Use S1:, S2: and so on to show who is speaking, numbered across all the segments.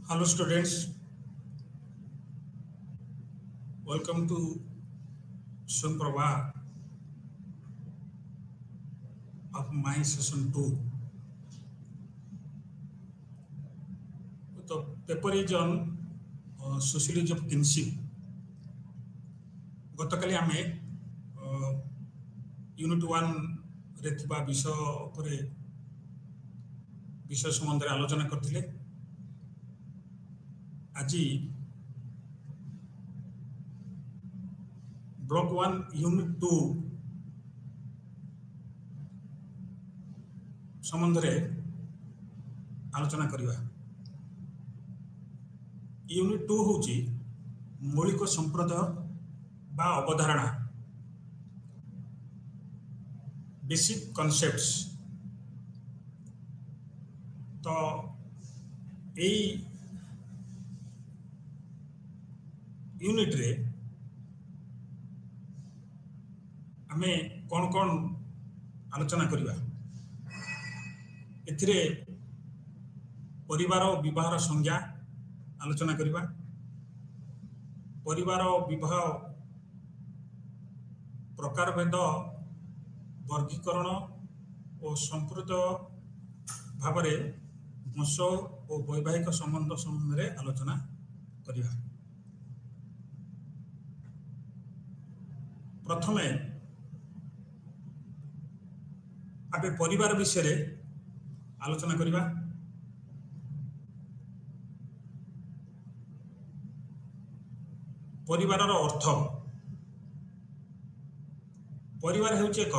S1: Hello students, welcome to Sunprabha of my session 2. The paper is on sociology of kinship. गतकाली आमे unit 1 रे थिबा विषय संबंध आलोचना करथिले। आज ब्लॉक 1 यूनिट 2 संबंध रे आलोचना करिवा। यूनिट 2 होची मौलिक संप्रदाय बा अवधारणा, बेसिक कॉन्सेप्ट्स। तो यही यूनिट रे आमे कौन कौन आलोचना करिवा। एथिरे परिवार और विवाह संज्ञा आलोचना करिवा। परिवार और विवाह प्रकार भेद, वर्गीकरण और संपूर्ण भाव वंश और वैवाहिक संबंध संबंध में आलोचना करिवा। प्रथमे आबे परिवार विषय आलोचना करिवा। परिवार अर्थ, परिवार हेउचे एक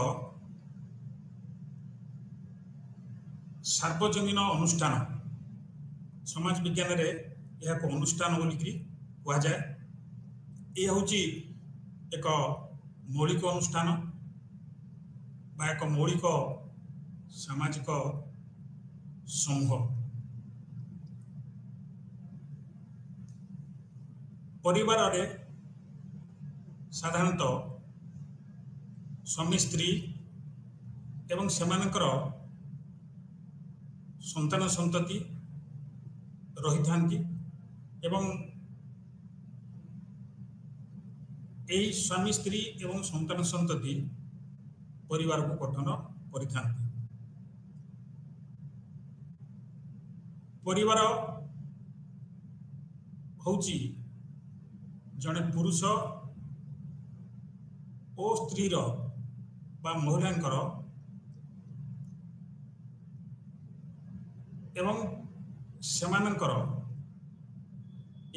S1: सार्वजनीन अनुष्ठान। समाज विज्ञान रे यह एक अनुष्ठान बोलिकी कहा जाए। यह होची एक मौलिक अनुष्ठान बा एक मौलिक सामाजिक समूह। परिवार रे साधारणतः स्वामी स्त्री एवं सेमानकर संतान संतति रही थांती एवं यही स्वामी स्त्री एवं संतान संतति परिवार को गठन करिथांती। परिवार होची जने पुरुष और स्त्री बा महिलांकर एवं सेमानंकर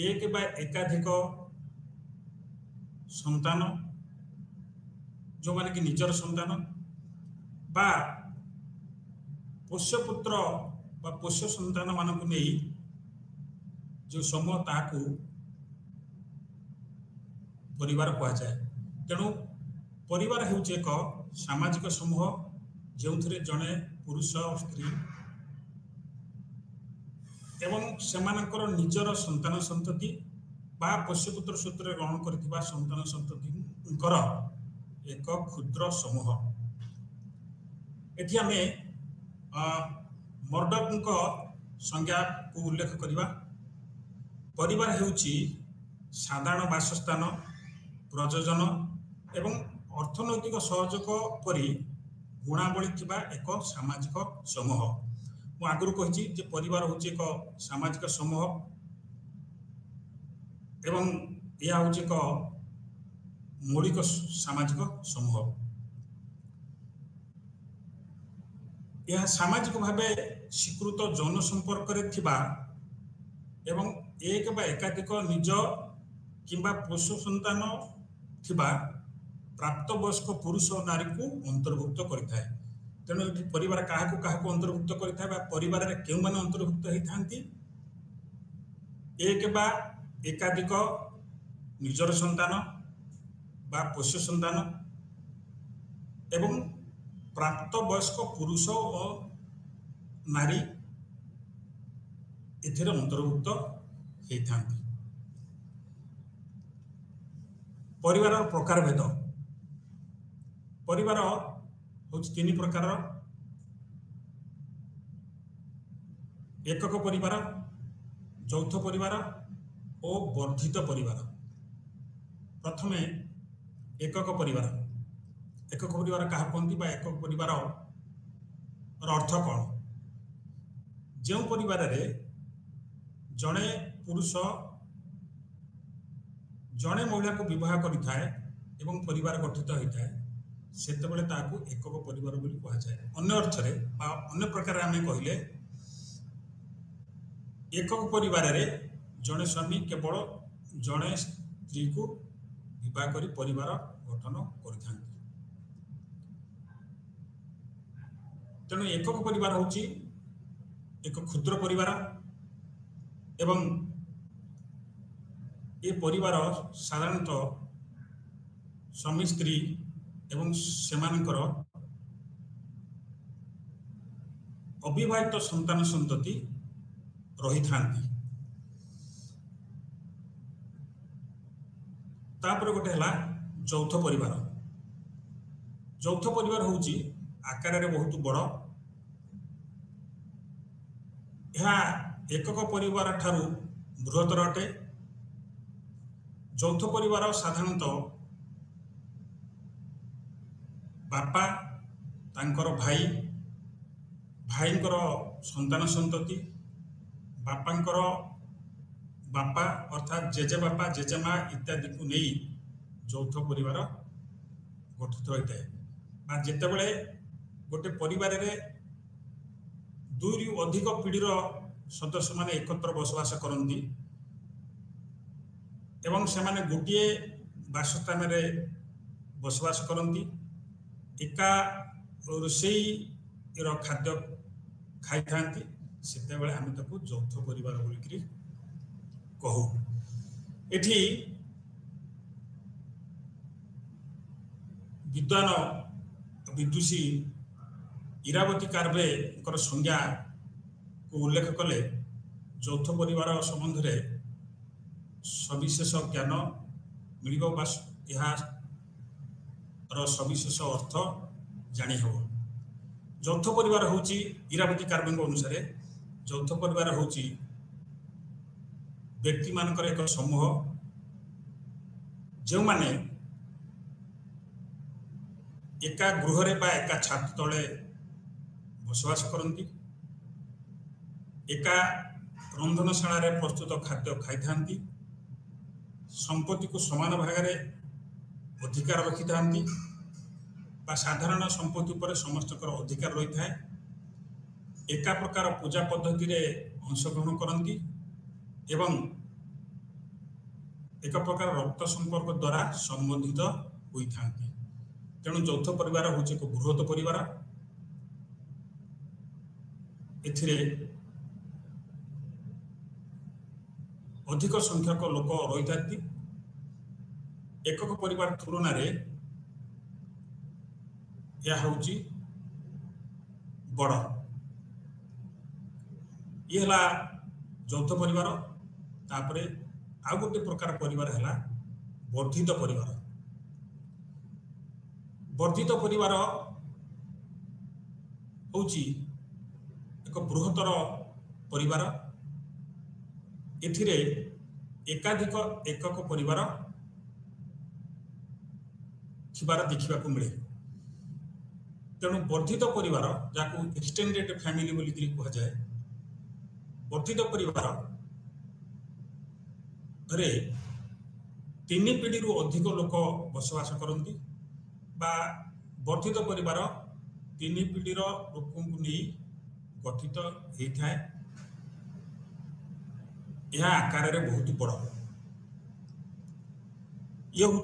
S1: एक बा एकाधिक संतान, जो माने कि निजर संतान बा पोष्यपुत्र बा पोष्य संतान मानक नहीं जो समूह ताकू परिवार कहा जाए। तेणु परिवार हेउचे एक सामाजिक समूह जो जड़े पुरुष स्त्री एवं सेमानकर निजर संतान संतति बा पोष्यपुत्र सूत्र ग्रहण करथिबा संतान संततिकर एक क्षुद्र समूह। एथि आमे मर्डोक संज्ञा को उल्लेख करिबा। परिवार हेउची साधारण बासस्थान, प्रयोजन एवं अर्थनैतिक सहयोग परी गुणावली थिबा एक सामाजिक समूह। मु आगुरु कहिछि जे परिवार होछि एक सामाजिक समूह एवं यह होछि एक मौलिक सामाजिक समूह। यह सामाजिक भावे स्वीकृत जौन संपर्क रे थिबा एवं एक बा एकाधिक निज किंबा पोष्य संतान थिबा प्राप्त वयस्क पुरुष और नारी को अंतर्भुक्त करिथाय। तेणु ये परिवार क्या अंतर्भुक्त करिथाय बा परिवार रे केउ माने अंतर्भुक्त होई थांती। एक बा एकाधिक निजर संतान बा पोष्य संतान एवं प्राप्त वयस्क पुरुष और नारी एथिरे अंतर्भुक्त होई थांती। परिवार प्रकार भेद, परिवार होछि तीन प्रकार। एकक परिवार যৌথ परिवार और वर्धित परिवार। प्रथमे एकक परिवार। एकक परिवार क्या कहती बा एकक परिवार अर्थ कौन? जो परिवार रे जड़े पुरुष जड़े महिला को विवाह करिथाए एवं परिवार गठित होता है सेतेबेले ताकू एकक परिवार बोली कहा जाए। अन्य अर्थरे बा अन्य प्रकार आमे कहिले एकक परिवार रे जड़े स्वामी केवल जड़े स्त्री को विवाह करी परिवार गठन करिथांती। तेणु एकक परिवार होची एक क्षुद्र परिवार एवं ये परिवार साधारणतः स्वामी स्त्री एवं सेमानकर अविवाहित संतान संतति रही थांती। तापर गोटे हला यौथ परिवार। यौथ परिवार होची आकार रे बहुत बड़। यह एकक परिवार ठारू बृहत्तर अटे। यौथ परिवार साधारणतः बापा तांकर भाई भाईंकर संतान संतति बापांकर बापा अर्थात जेजे बापा जेजेमा इत्यादि को नहीं यौथ परिवार गठित होता है। जितेबले गोटे परिवार रे दुई अधिक पीढ़ीर सदस्य माने एकत्र बसवास करती एवं से माने गोटे बासस्थान रे बसवास करती एका रोषेई खाद्य खाई थांती सेतेबेले आमे ताकू यौथ परिवार बोलिकरी कहू। एठी विद्वान विदुषी इरावती कार्वे संज्ञा को उल्लेख कले यौथ परिवार संबंध में सविशेष ज्ञान मिल सविशेष अर्थ जानी हो। यौथ परिवार होची इरावती कार्वे अनुसार यौथ परिवार होची व्यक्ति मानकर एक समूह जो माने एका गृह रे बा एका छात तले बसवास करती एका रंधनशाला रे प्रस्तुत खाद्य खाई थांती संपत्ति को समान भाग में अधिकार रखी थांती बा साधारण संपत्ति पर समस्त अधिकार रही था। एका प्रकार पूजा पद्धति रे अंशग्रहण करती एवं एक प्रकार रक्त संपर्क द्वारा संबंधित होता। तेणु यौथ परिवार हूँ एक बृहत परिवार। एथिरे अधिक संख्यक लोक रही था। एकक परिवार तुलन में यह हूँ बड़। ये है यौथ परिवार। तापरे आउ गोटे प्रकार परिवार है वर्धित परिवार। वर्धित परिवार हूँ एक बृहत्तर परिवार। एथिरे एकाधिक एकक परिवार थिबार देखा मिले। तेणु वर्धित परिवार जहाँ एक्सटेंडेड फैमिली बोली कह जाए वर्धित परिवार रे तीन पीढ़ी रु अधिक लोक बसवास करती बा वर्धित परिवार तीन पीढ़ीर लोक नहीं गठित होता है। यह आकार रे बहुत बड़। ये हूँ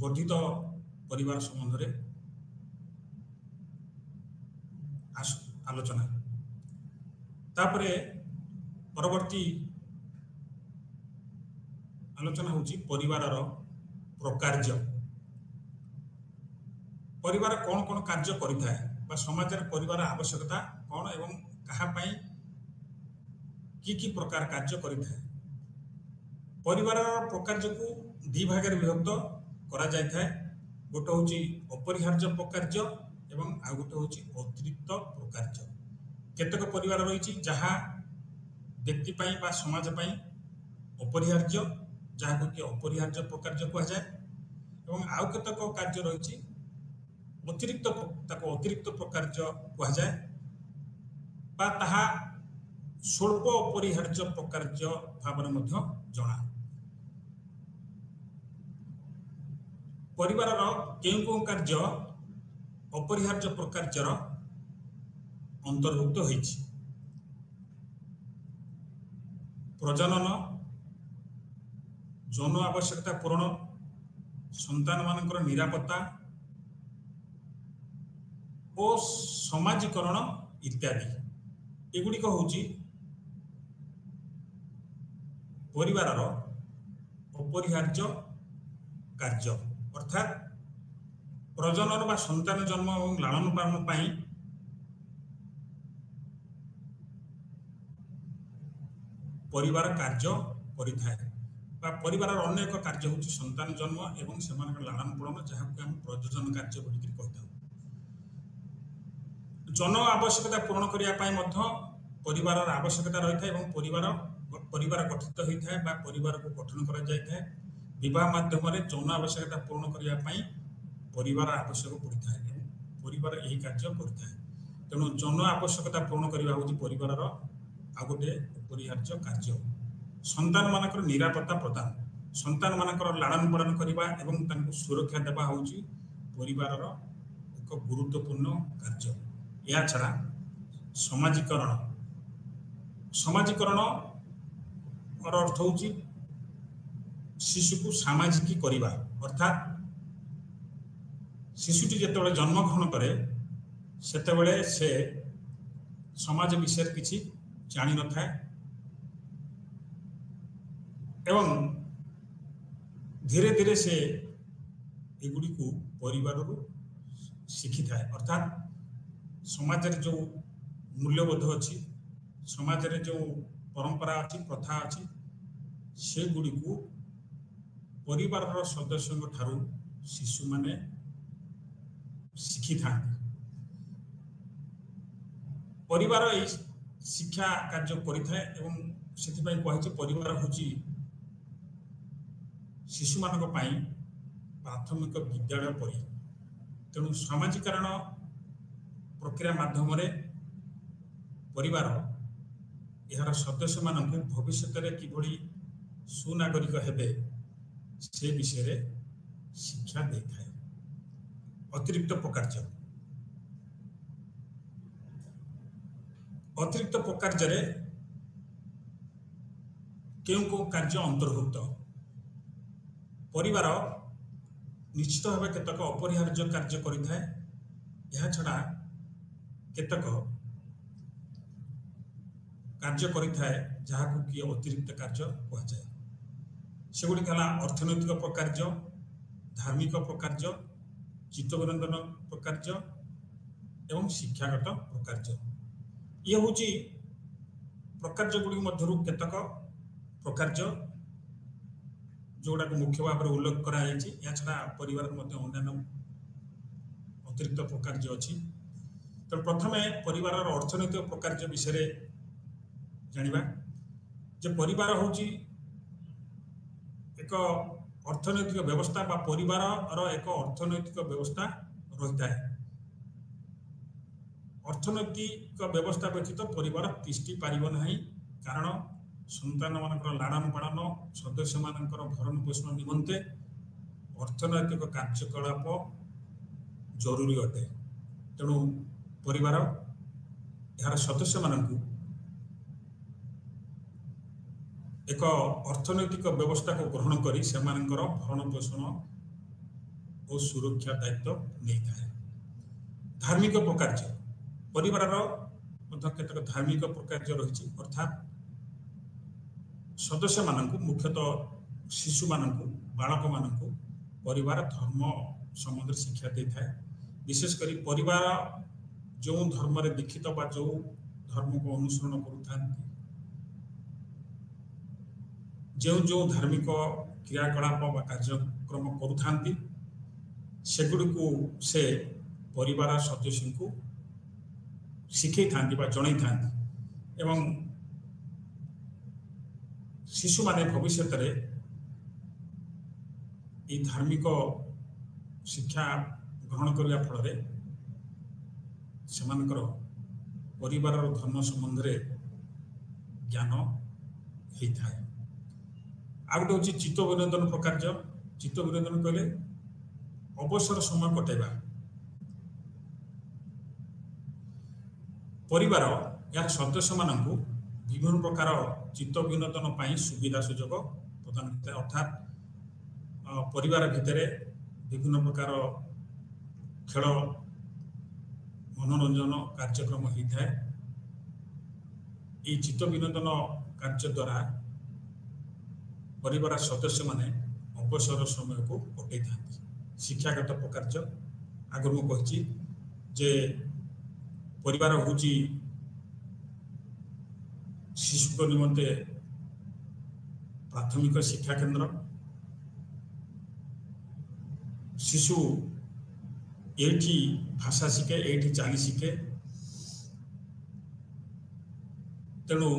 S1: वर्धित परिवार संबंध में आलोचना। तापरे परवर्ती आलोचना हूँ परिवार प्रकार्य। परिवार कौन कौन कार्य करिथाए समाज रे परिवार आवश्यकता कौन एवं कहापाई की प्रकार कार्य करिथाए। परिवार प्रकार्य को दी भाग में विभक्त करा जाय थाए। गोटे हूँ अपरिहार्य प्रकार्य एवं आ गोटे हूँ अतिरिक्त प्रकार्य। केतक परिवार रही जहाँ व्यक्ति पाई बा समाज पाई अपरिहार्य जहाँ कि अपरिहार्य प्रकार्य कह जाए एवं आउ केतक कार्य रही अतिरिक्त ताको अतिरिक्त प्रकार्य कह जाए बा ताहा स्वल्प अपरिहार्य प्रकार्य भाव में जना परिवार केउ कार्य अपरिहार्य प्रकार्यर अंतर्भुक्त होइछि प्रजनन जन आवश्यकता पूरण संतान मानकर निरापत्ता और समाजीकरण इत्यादि एगुड़िक होउछि परिवारर अपरिहार्य कार्य अर्थात प्रजनन बा संतान जन्म और लालन पालन पाई परिवार कार्य करिथाय बा परिवार अनेक कार्य होछि संतान जन्म एवं सेमानक लालन पालन जहाँ को हम प्रजनन कार्य बोलिक कहता जन आवश्यकता पूर्ण करिया पाई मध्य परिवार आवश्यकता रही है एवं परिवार गठित होता है बा परिवार को गठन करा जाय है विवाह माध्यम जन आवश्यकता पूर्ण करिया पाई परिवार आवश्यक पड़ता है परिवार यही कार्य करता है तेणु जन आवश्यकता पूर्ण करने हूँ परिवार आ गोटे अपरिहार्य कार्य संतान मानकर निरापत्ता प्रदान संतान मानकर लालन पालन करने एवं तांको सुरक्षा देवा हूँ परिवार एक गुरुत्वपूर्ण कार्य या छड़ा समाजीकरण समाजीकरण अर्थ हूँ शिशु को सामाजिक करवा अर्थात शिशुटी जिते जन्म ग्रहण करे सेतेबेले से समाज विषय किसी जानी न था एवं धीरे धीरे से एगुड़ी को परिवार शिखी था अर्थात समाज रे जो मूल्यबोध अच्छी समाज रे जो परंपरा अच्छी प्रथा अच्छी से गुड़ी को परिवार सदस्यों ठारू शिशु माने शिखी था परिवार शिक्षा कार्य करिथाय एवं सेथिपाई कहिछि परिवार होची शिशु मानक पाई प्राथमिक विद्यालय परि तेणु सामाजिकरण प्रक्रिया माध्यम परिवार यार सदस्य मानक भविष्य में किभली सुनागरिक हेबे से विषय शिक्षा देता है अतिरिक्त प्रकार्य अतिरिक्त प्रकार्य केउ कार्य अंतर्भुक्त परिवार निश्चित भाव केतक अपरिहार्य कार्य करिथाय यह छड़ा केतक कार्य करिथाय जहाकू कि अतिरिक्त कार्य कह जाए सेगुड़ी कला अर्थनैतिक प्रकार्य धार्मिक प्रकार्य चित्तविनोदन प्रकार्य एवं शिक्षागत प्रकार्य ये हूँ प्रकार्य गुड़ी मध्य केतक प्रकार्य जोड़ा मुख्य भाव में उल्लेख करा छड़ा परिवार अन्य अतिरिक्त प्रकार्य अच्छी तो प्रथम परिवार अर्थनैतिक प्रकार्य विषय जानिबा जे परिवार हूँ एक अर्थनैतिक व्यवस्था बा परिवार एक अर्थनैतिक व्यवस्था रही है अर्थनैतिक व्यवस्था व्यतीत परिवार तिष्टि पारिब नहीं कारण संतान मानकर लालन पालन सदस्य मानकर भरण पोषण निमंते अर्थनैतिक कार्यकलाप जरूरी अटे तेणु परिवार यार सदस्य मानक एक अर्थनैतिक व्यवस्था को ग्रहण करी से भरण पोषण और सुरक्षा दायित्व नहीं था धार्मिक प्रकार्य परिवार केतक धार्मिक प्रकार्य रही अर्थात सदस्य मानक मुख्यतः शिशु मानक बालक मानक परिवार धर्म संबंध शिक्षा देता है विशेष करी परिवार जो धर्म रे दीक्षित बा जो धर्म को अनुसरण करुता जो धार्मिक क्रियाकलाप बा कार्यक्रम करुता सेगुड़ी को से परिवार सदस्य को शिखई था जन था शिशु माने भविष्य धार्मिक शिक्षा ग्रहण करने फल से परिवार धर्म संबंध में ज्ञान होता है। आ गए हूँ चित्त विनोदन प्रकार। चित्त विनोदन कहले अवसर समय कटेगा। परिवार यार सदस्य मानक विभिन्न प्रकार चित्त विनोदन पर सुविधा सुजोग प्रदान करता है। अर्थात परिवार भितर विभिन्न प्रकार खेल मनोरंजन कार्यक्रम होता है। ये चित्त विनोदन कार्य द्वारा परिवार सदस्य माने अवसर समय को कटे था। शिक्षागत प्रकार आगे मुझे जे परिवार हूँ शिशु को निमंते प्राथमिक शिक्षा केंद्र। शिशु एठी भाषा शिखे, एठी चाली शिखे। तेणु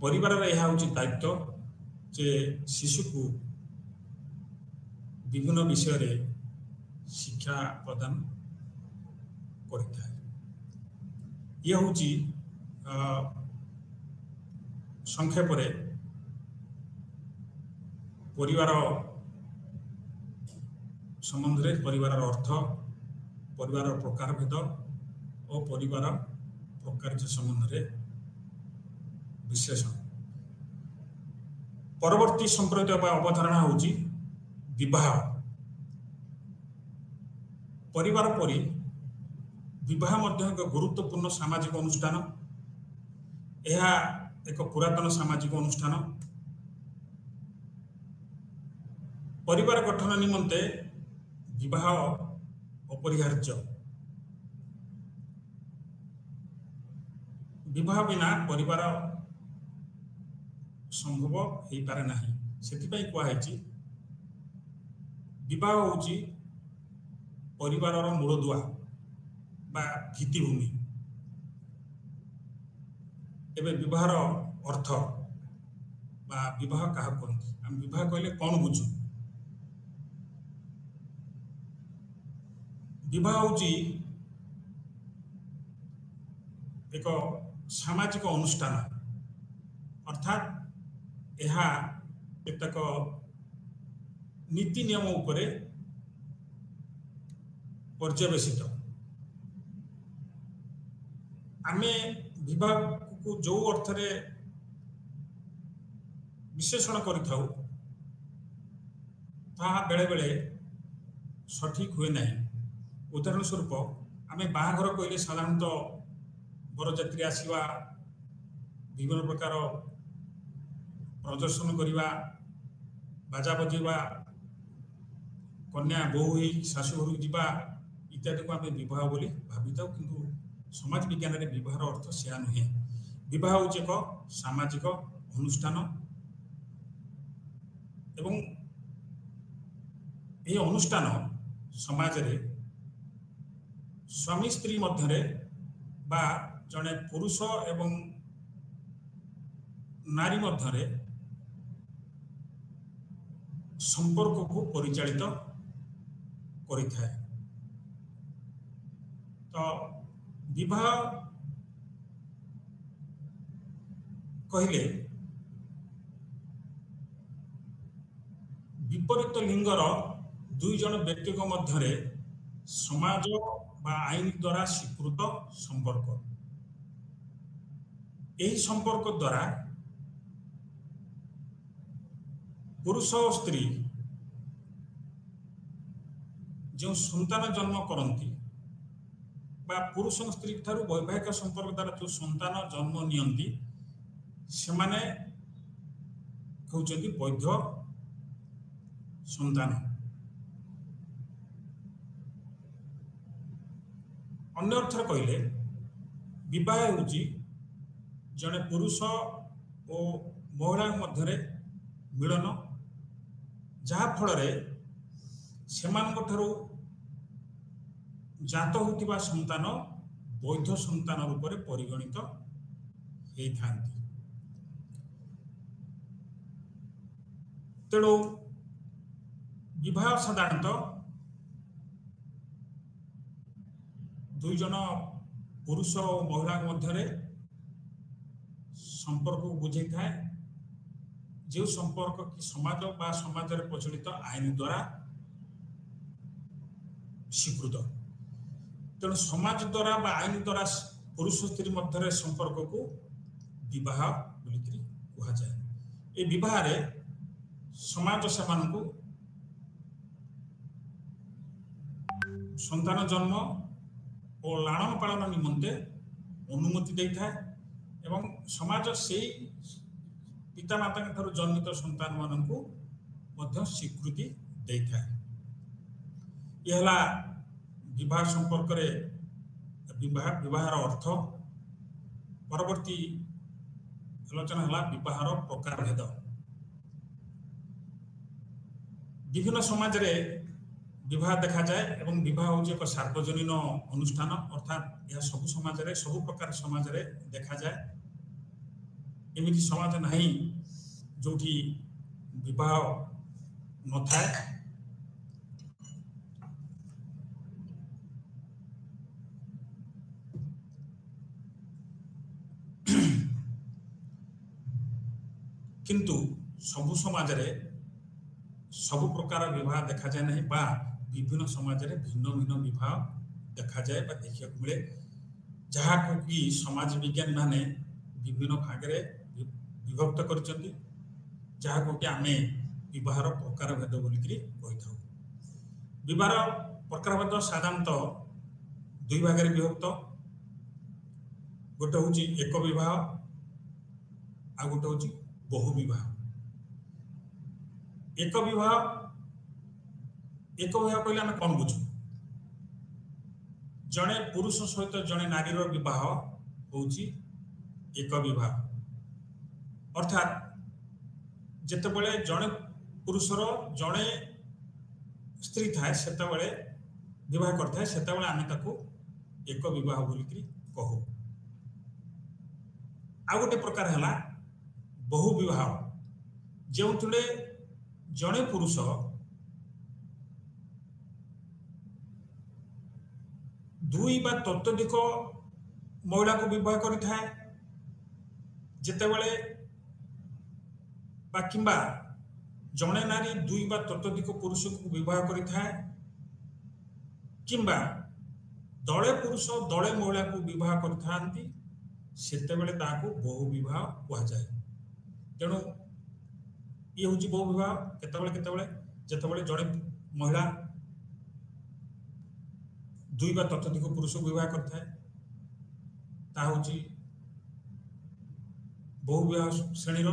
S1: परिवार यह हूँ दायित्व जे शिशु को विभिन्न विषय रे शिक्षा प्रदान करता है। यह हूँ संक्षेप परिवार संबंध में परिवार अर्थ, परिवार प्रकार भेद और परिवार प्रकार संबंध में विश्लेषण। परवर्ती संप्रदाय अवधारणा हूँ विवाह। परिवार परी विवाह एक गुरुत्वपूर्ण सामाजिक अनुष्ठान। यह एक पुरातन सामाजिक अनुष्ठान। परिवार गठन निमंते विवाह अपरिहार्य। विवाह बिना परिवार संभव हो पारे नहीं। सेथिपाई कहुई विवाह हूँ परिवार मूलदुआ बा भित्तिभूमि। एबे विवाहर अर्थ बा विवाह क्या कहते? आम विवाह कहले कौन बुझु? विवाह हूँ एक सामाजिक अनुष्ठान। अर्थात यह केतक नीति नियम उपरे पर्यवेसित। आमे विवाह को जो अर्थ रे विशेषण करिथाउ ताहा बेले बेले सठिक हुए नहीं। उदाहरण स्वरूप आमे बाहाघर कहले साधारणतः बरजात्री आसीबा, विभिन्न प्रकार प्रदर्शन करिबा, बाजा बजेबा, कन्या बहु ही शाशु घर जीवा इत्यादि को आमे विवाह बोली भाविताउ। किंतु समाज विज्ञान रे विवाहर अर्थ सेया नुहे। विवाह हूँ एक सामाजिक अनुष्ठान एवं यह अनुष्ठान समाज रे स्वामी स्त्री मध्य बा जड़े पुरुष एवं नारी मध्य संपर्क को परिचालित करिथाए। तो विवाह कहले विपरीत लिंगर दुई जन व्यक्ति मध्य समाज बा आईन द्वारा स्वीकृत संपर्क। यही संपर्क द्वारा पुरुष और स्त्री जो संतान जन्म करती बा पुरुष स्त्री ठारू वैवाहिक संपर्क द्वारा जो संतान जन्म नियंती से माने कहउछन्ती वैध संतान। अन्य अर्थ कहले विवाह हूँ जड़े पुरुष और महिला मध्य मिलन, जहाँ फल से जात होतिबा संतान वैध संतान रूप में परिगणित होता। तेणु विवाह साधारणतः दुई जन पुरुष और महिला मध्य संपर्क को बुझे था जो संपर्क कि समाज बा समाज रे प्रचलित आईन द्वारा स्वीकृत। तेणु समाज द्वारा बा आईन द्वारा पुरुष स्त्री मध्य संपर्क को विवाह बोलिकी कह जाए। ये विवाह रे समाज से संतान जन्म और लालन पालन निमंते अनुमति देता है एवं समाज से पिता माता ठार जन्मित संतान मानू स्वीकृति देता है। यह विवाह संपर्क विवाहर अर्थ। परवर्ती आलोचना है विवाहर प्रकार भेद। विभिन्न समाज रे विवाह देखा जाए एवं विवाह हूँ एक सार्वजनीन अनुष्ठान अर्थात यह सब समाज रे सब प्रकार समाज रे देखा जाए। एमती समाज नहीं जो विवाह न थाए। किंतु सबु समाज रे सब प्रकार विवाह देखा जाए नहीं बा विभिन्न समाज रे भिन्न भिन्न विवाह देखा जाए बा देखिया मिले जहाँ को कि समाज विज्ञान माने विभिन्न भाग रे विभक्त करचंती जहाँ को कि आमे विवाहर प्रकार भेद बोलिकी कही था। विवाह प्रकार भेद साधारणतः दुई भाग रे विभक्त। गोटे हूँ एक विवाह आ गोटे हूँ बहु विवाह। एक विवाह कहले आम कौन बुझू जड़े पुरुष सहित जड़े नारीर विवाह हूँ एक विवाह। अर्थात जितेबले जड़े पुरुषर जड़े स्त्री थाए सेतेबले विवाह करता है सेतेबले आम ताकू एक विवाह बोलिकी कहू। आ गोटे प्रकार है बहु विवाह जो जड़े पुरुष दुई बा ततोधिक महिला को विवाह करिथाए जेतेबेले बा किंबा जड़े नारी दुई बा ततोधिक पुरुष को विवाह करिथाए किंबा दले पुरुष दले महिला को विवाह करिथांती सेतेबेले ताकू बहु विवाह कह जाए। तेणु ये हूँ बहु विवाह केतेबेले जेतेबेले जड़े महिला दुई बा ततोधिक पुरुष को विवाह करता है ता हूँ बहु विवाह श्रेणीर।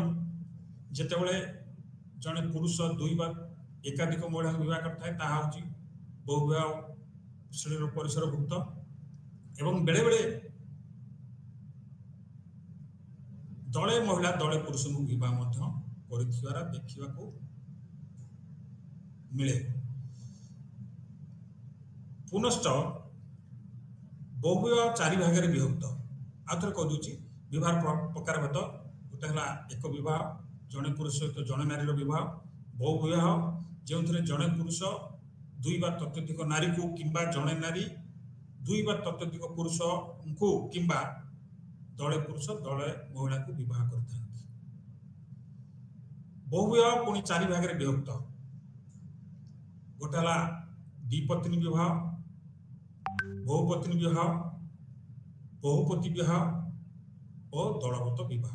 S1: जेतेबेले जड़े पुरुष दुई बा एकाधिक महिला को विवाह करता है ता हूँ बहु विवाह श्रेणीर परिसरभुक्त। एवं बेले बेले दले महिला दले पुरुष को विवाह देखा मिले। पुनश्च बहुविवाह चारि भाग में विभक्त। आउे कही विवाह प्रकार भेद गोटे है एक विवाह जड़े पुरुष सहित जड़े नारी विवाह। बहु विवाह जो जड़े पुरुष दुई बा ततोधिक नारी को किंबा जड़े नारी दुई बा ततोधिक पुरुष को किंबा दले पुरुष दले महिला को विवाह करते। बहु विवाह पुणी चारि भाग में विभक्त। गोटे है द्विपत्नी विवाह बहुपत्नी विवाह बहुपति विवाह और दलगत विवाह।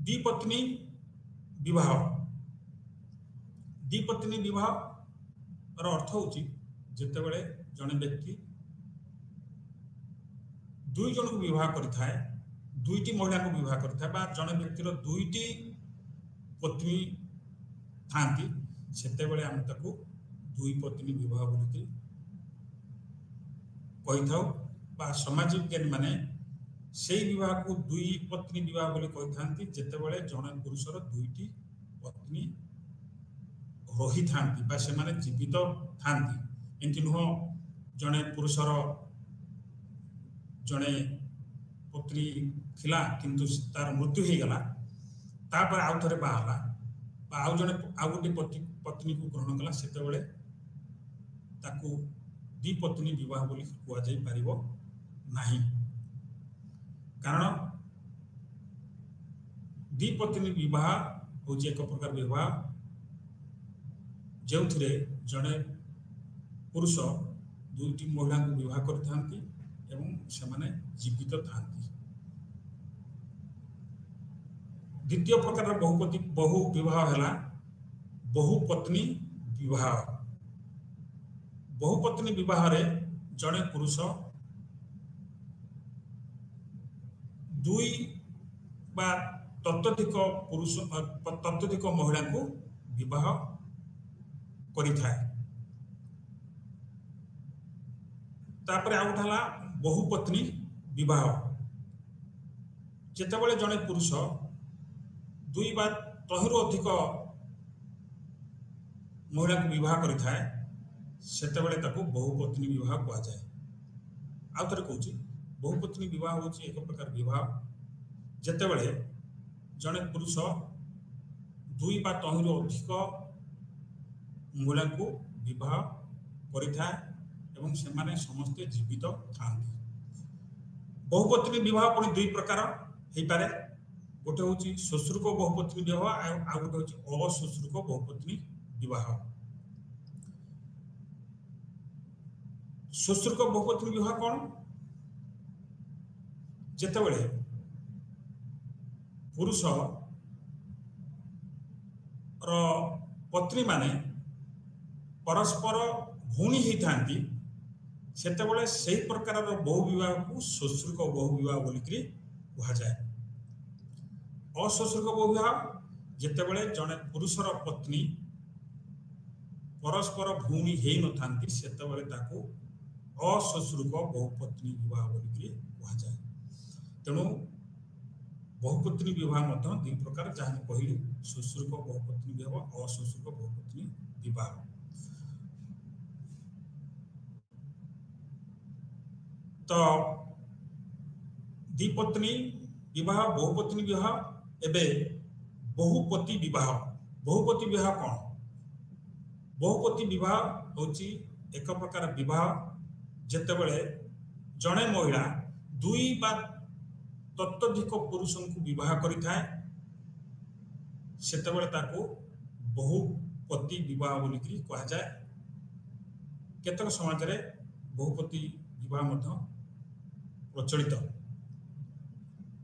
S1: द्विपत्नी विवाह अर्थ हूँ जितेबले जड़े व्यक्ति दुई जन को विवाह करता दुईटी महिला को विवाह करता जड़े व्यक्तिर दुईटी पत्नी थांती सेतेबेले आम ताकू दुई पत्नी विवाह बोलिकी कही था। समाज विज्ञानी माने से विवाह को दुई पत्नी विवाह बोली कही था जितेबले जड़े पुरुषर दुईटी पत्नी रही था से माने जीवित था। एमती नुह जड़े पुरुषर जड़े पत्नी थिला किंतु तार मृत्यु हो गला तापर आउ थे बाहला आउ जड़े आउ गोटे पत्नी को ग्रहण कला से द्विपत्नी विवाह बोली कुआ जाई परिबो नाही। कारण द्विपत्नी विवाह हूँ एक प्रकार विवाह जो जड़े पुरुष दुईटी महिला को विवाह करथांती एवं से जीवित था। द्वितीय प्रकार बहु विवाह है बहुपत्नी विवाह। बहुपत्नी विवाह रे जड़े पुरुष दुई बा तत्वधिक पुरुष तत्वधिक महिला को विवाह करिथाए। तापर आउ गोटे हला बहुपत्नी विवाह जेतेबेले जड़े पुरुष दुई बा तहिरु अधिक महिला को विवाह करिथाए सेतेबेले ताकू बहुपत्नी विवाह कहा जाए। आउ थरे कहूची बहुपत्नी विवाह होची एक प्रकार विवाह जेतेबेले जड़े पुरुष दुई बा तहिरु अधिक महिला को विवाह करिथाए एवं सेमाने समस्ते जीवित थांती। बहुपत्नी विवाह पुणी दुई प्रकार हेई पारे। गोटे हूँ श्वश्रुक बहुपत्नी विवाह आ गोटे हूँ अश्वश्रुक बहुपत्नी विवाह। श्वश्रुक बहुपत्नी विवाह कौन जेतेबेले पुरुष पत्नी माने परस्पर भौणी होती सेतेबेले से प्रकार बहु विवाह को श्वश्रुक बहु विवाह बोलिक कहा जाए। अश्वश्रुक बहु विवाह जेतेबेले जड़े पुरुषर पत्नी परस्पर भौणी हो नथांती सेतेबेले ताकू अश्वश्रुक बहुपत्नी विवाह बोलिक कहा जाए। तेणु बहुपत्नी विवाह दुई प्रकार जहाँ कहली श्वश्रुक बहुपत्नी विवाह अश्वश्रुक बहुपत्नी विवाह। तो द्विपत्नी विवाह बहुपत्नी विवाह एबे बहुपति विवाह। बहुपति विवाह कौन? बहुपति विवाह होची एक प्रकार विवाह जेतेबेले जड़े महिला दुई बा तत्वधिक पुरुष को विवाह करिथाए सेतेबेले ताकू बहुपति विवाह बोलिक कहा जाए। केतक समाज रे बहुपति विवाह मध्य प्रचलित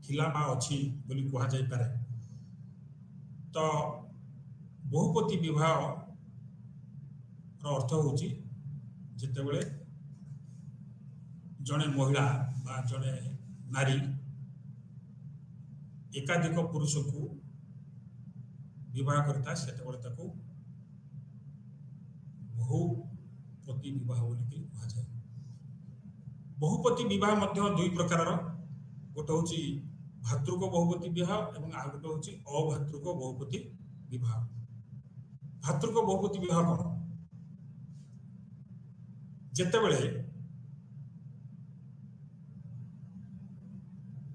S1: थिला बा अछि बोली कहा जाई पारे। तो बहुपति विवाह अर्थ होची जेतेबेले जड़े महिला बा जड़े नारी एकाधिक पुरुष को विवाह करता सेतेबेले ताकू बहुपति विवाह बोलिक कहा जाए। बहुपति विवाह मध्य दुई प्रकार गोटे हूँ भातृक बहुपति विवाह और आ गोटे हूँ अभातृक बहुपति विवाह। भातृक बहुपति विवाह कौन? जेतेबेले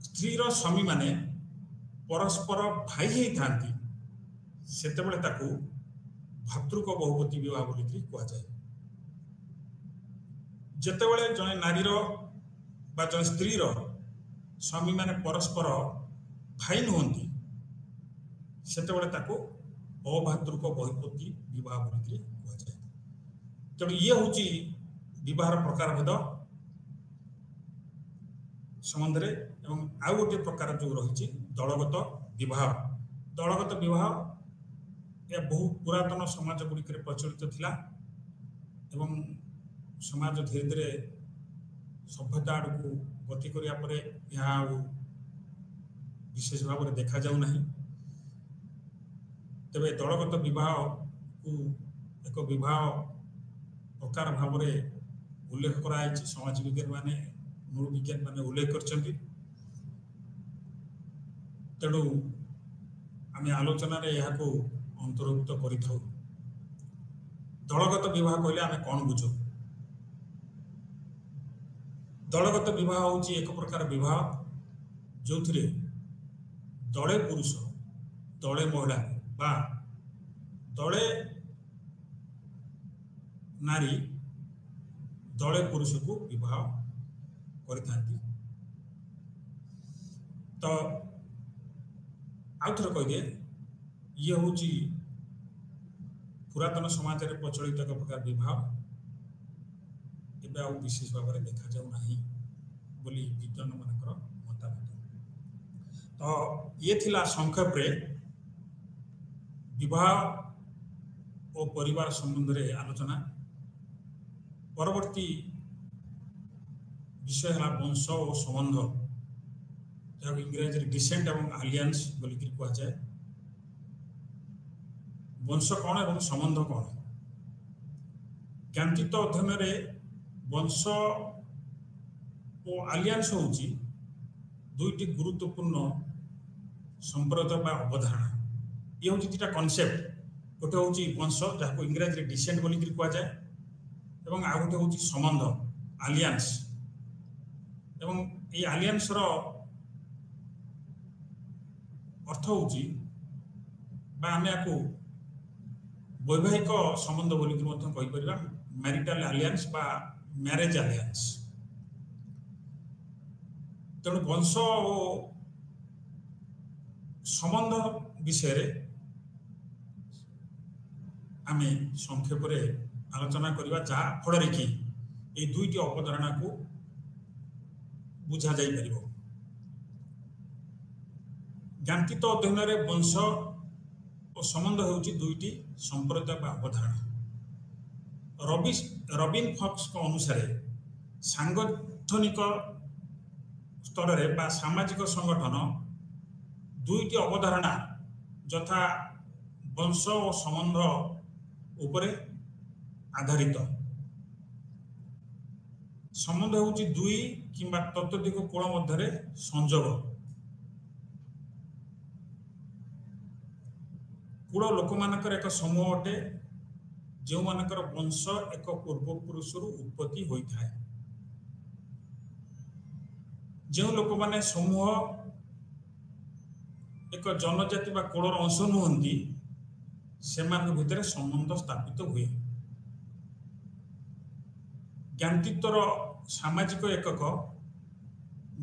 S1: स्त्रीर स्वामी माने परस्पर भाई ही थांती सेतेबेले ताकू भातृक बहुपति विवाह बोलिक कहा जाए। जेतेबेले जड़े नारीर बा जड़े स्त्रीर स्वामी माने परस्पर भाई नुहंती सेतेबेले ताकू अभातृक बहुपति विवाह बोलिक कहा जाए। तेणु ये हूँ विवाह प्रकार भेद संबंध रे एवं आउ गोटे प्रकार जो रही दलगत विवाह। दलगत विवाह यह बहु पुरातन समाज गुड़िक प्रचलित थिला एवं समाज धीरे धीरे सभ्यता आड़ को गति करिया परे यह विशेष भाव में देखा जाऊ नहीं। तेबे दलगत विवाह को एक विवाह प्रकार भाव में उल्लेख कराई समाज विज्ञान माने मूल विज्ञान माने उल्लेख करछंती। तेणु आम आलोचन को अंतर्भुक्त करिथाउ। दलगत विवाह कहले आम कौन बुझू? दलगत विवाह हूँ एक प्रकार विवाह जो दले पुरुष दले महिला बा दले नारी दले पुरुष को विवाह करिथांती। तो आउ थोड़े कहीदे ये हूँ पुरातन समाज में प्रचलित एक प्रकार विवाह एवं आउ विशेष भाव में देखा जाऊ नहीं बोली विद्वान मानकर मतामत। तो ये थिला संक्षेप रे विवाह और परिवार संबंध रे आलोचना। परवर्ती विषय है वंश और संबंध जहाँ इंग्रजी डिसेंट और आलियंस बोलिक कहुए। वंश कौन और संबंध कौन? ज्ञानचित्त अध्ययन में वंश और आलियंस हूँ दुईटी गुरुत्वपूर्ण संप्रदाय बा अवधारणा। ये हूँ दुटा कनसेप्ट। गोटे हूँ वंश जहाँ इंग्रजी डिसेंट बोलिक कहुए और आ गोटे हूँ संबंध आलियंस। एवं ये आलियंस रो अर्थ हूँ आम या वैवाहिक संबंध बोलिक मैरिटल आलियंस बा मैरेज आलियंस। तेणु वंश और संबंध विषय आम संक्षेप आलोचना करवा जहाँ फल कि ये दुईटी अवधारणा को बुझा जाई परिबो। ज्ञानचित्त अध्ययन में वंश और संबंध होउची दुईटी संप्रदाय बा अवधारणा। रॉबिन फॉक्स को अनुसार सांगठनिक स्तर रे बा सामाजिक संगठन दुईटी अवधारणा यथा वंश और संबंध उपरे आधारित। संबंध होउची दुई किंबा तत्वधिक कोण मध्य संजोग। कूल लोक मानकर एक समूह अटे जो मानकर वंश एक पूर्वपुरुष उत्पत्ति होता है। जो लोक माने समूह एक जनजाति बा कूलर अंश नुहंती से भितर संबंध स्थापित हुए। ज्ञानचित्तर सामाजिक एकक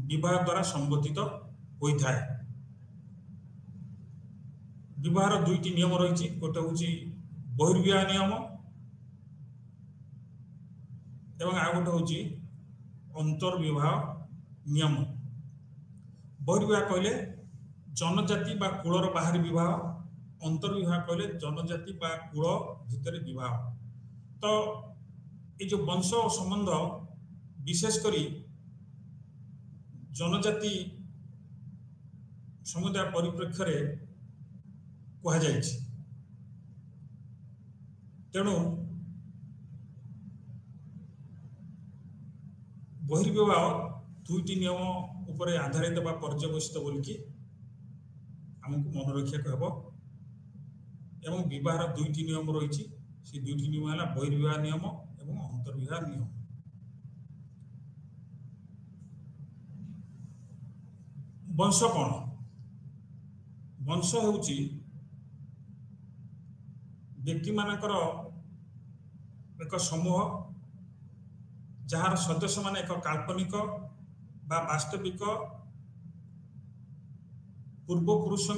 S1: विवाह द्वारा संबोधित होता है। विवाहर दुईटी नियम रही। गोटे हूँ बहिर्विवाह नियम एवं आ गोटे हूँ अंतर्विवाह नियम। बहिर्विवाह कहले जनजाति बा कूलर बाहर विवाह। अंतर्विवाह कहले जनजाति बा कूल भितर विवाह। तो ये जो वंश और संबंध विशेषकर जनजाति समुदाय परिप्रेक्ष्य कहुई। तेणु बहिर्विवाह दुईटी नियम उपर आधारित बा पर्यवसित बोलिकी आमको मन रखा हम। एवं विवाह दुईटी नियम रही। से दुईटी नियम है बहिर्विवाह नियम एवं अंतर्विवाह नियम। वंश कौन? वंश होउची व्यक्ति मानकर एक समूह जार सदस्य मान एक काल्पनिक बा वास्तविक पूर्वपुरुषों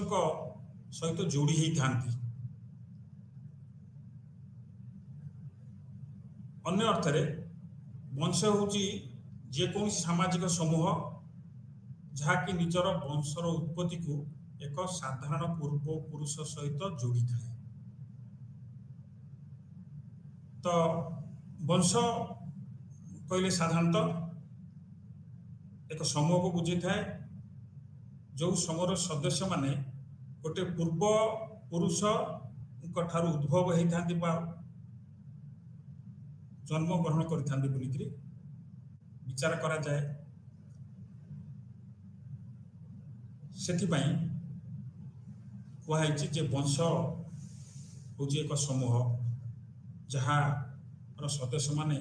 S1: सहित जोड़ी होता। अन्य अर्थरे वंश हूँ जेको सामाजिक समूह जहाँकि निजर वंशर उत्पत्ति को एक साधारण पूर्वपुरुष सहित जोड़ी थाए। तो वंश कहले साधारणतः एक समूह को बुझी थाए जो समूह सदस्य माने गोटे पूर्व पुरुष ठारू उद्भव होता जन्म ग्रहण करते बोलिक विचार करा जाए। सेथिपाई कहुई वंश हूँ एक समूह जहाँ सदस्य माने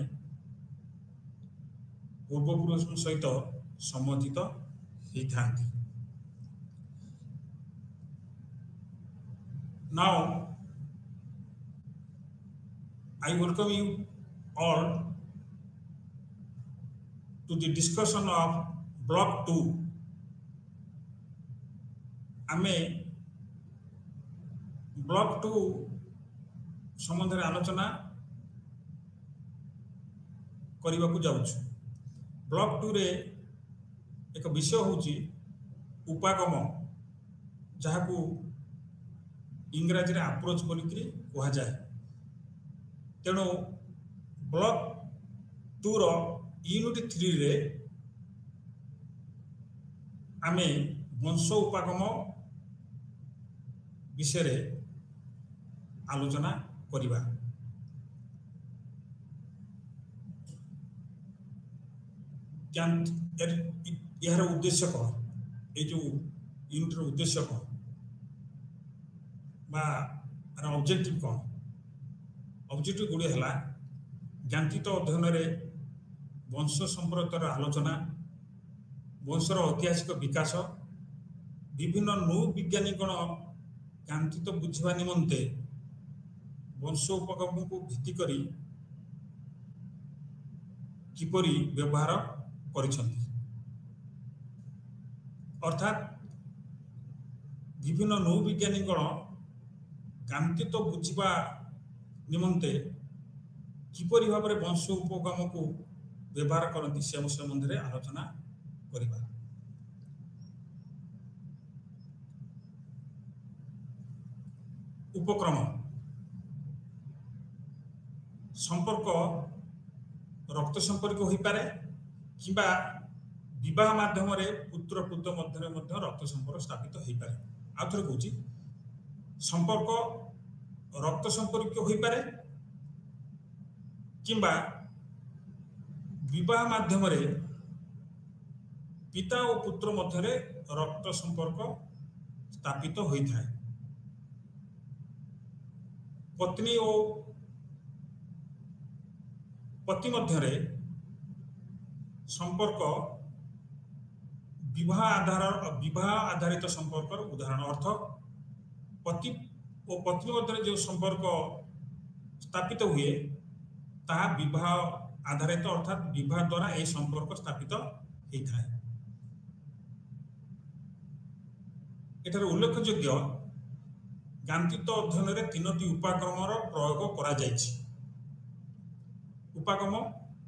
S1: पूर्वपुरुष सहित संबंधित होता। Now I welcome you all to the discussion of Block 2. आमे Block 2 संबंध आलोचना करने को जाऊँ। Block 2 रे एक विषय होची उपागम, जहाँ को इंग्राजी रे अप्रोच बोलिकी कह जाए। तेणु ब्लॉक 2 रो यूनिट 3 रे आमे वंश उपागम विषय रे आलोचना करिबा। यार उद्देश्य कौन, ये जो यूनिट रो उद्देश्य कौन बा ऑब्जेक्टिव कौन? ऑब्जेक्टिव गुड़ी है ज्ञानचित अध्ययन रे वंश संप्रतर आलोचना, वंशर ऐतिहासिक विकास, विभिन्न नौ वैज्ञानिकगण ज्ञानचित बुझा निमंते वंश उपगम को भित्ति करी किपरि व्यवहार करिसंती। अर्थात विभिन्न नौ वैज्ञानिकगण ज्ञानचित बुझा निमंते किपरि भाव में वंश उपगम को व्यवहार करती से संबंध में आलोचना करिबा। उपक्रम संपर्क रक्त संपर्क हो पारे किंबा विवाह माध्यम पुत्र पुत्र मध्य रक्त संपर्क स्थापित हो पारे। आउ थे कहूँ संपर्क रक्त संपर्क हो पारे किंबा विवाह माध्यम पिता और पुत्र मध्य रक्त संपर्क स्थापित होता है। पत्नी और पति मध्य संपर्क विवाह आधारित संपर्क उदाहरण। अर्थ पति और पत्नी मध्य जो संपर्क स्थापित हुए ता विवाह आधारित, अर्थात विवाह द्वारा यह संपर्क स्थापित होता है। एठार उल्लेखयोग्य ज्ञानचित अध्ययन रे 3टी उपागम प्रयोग करा जायछि। उपागम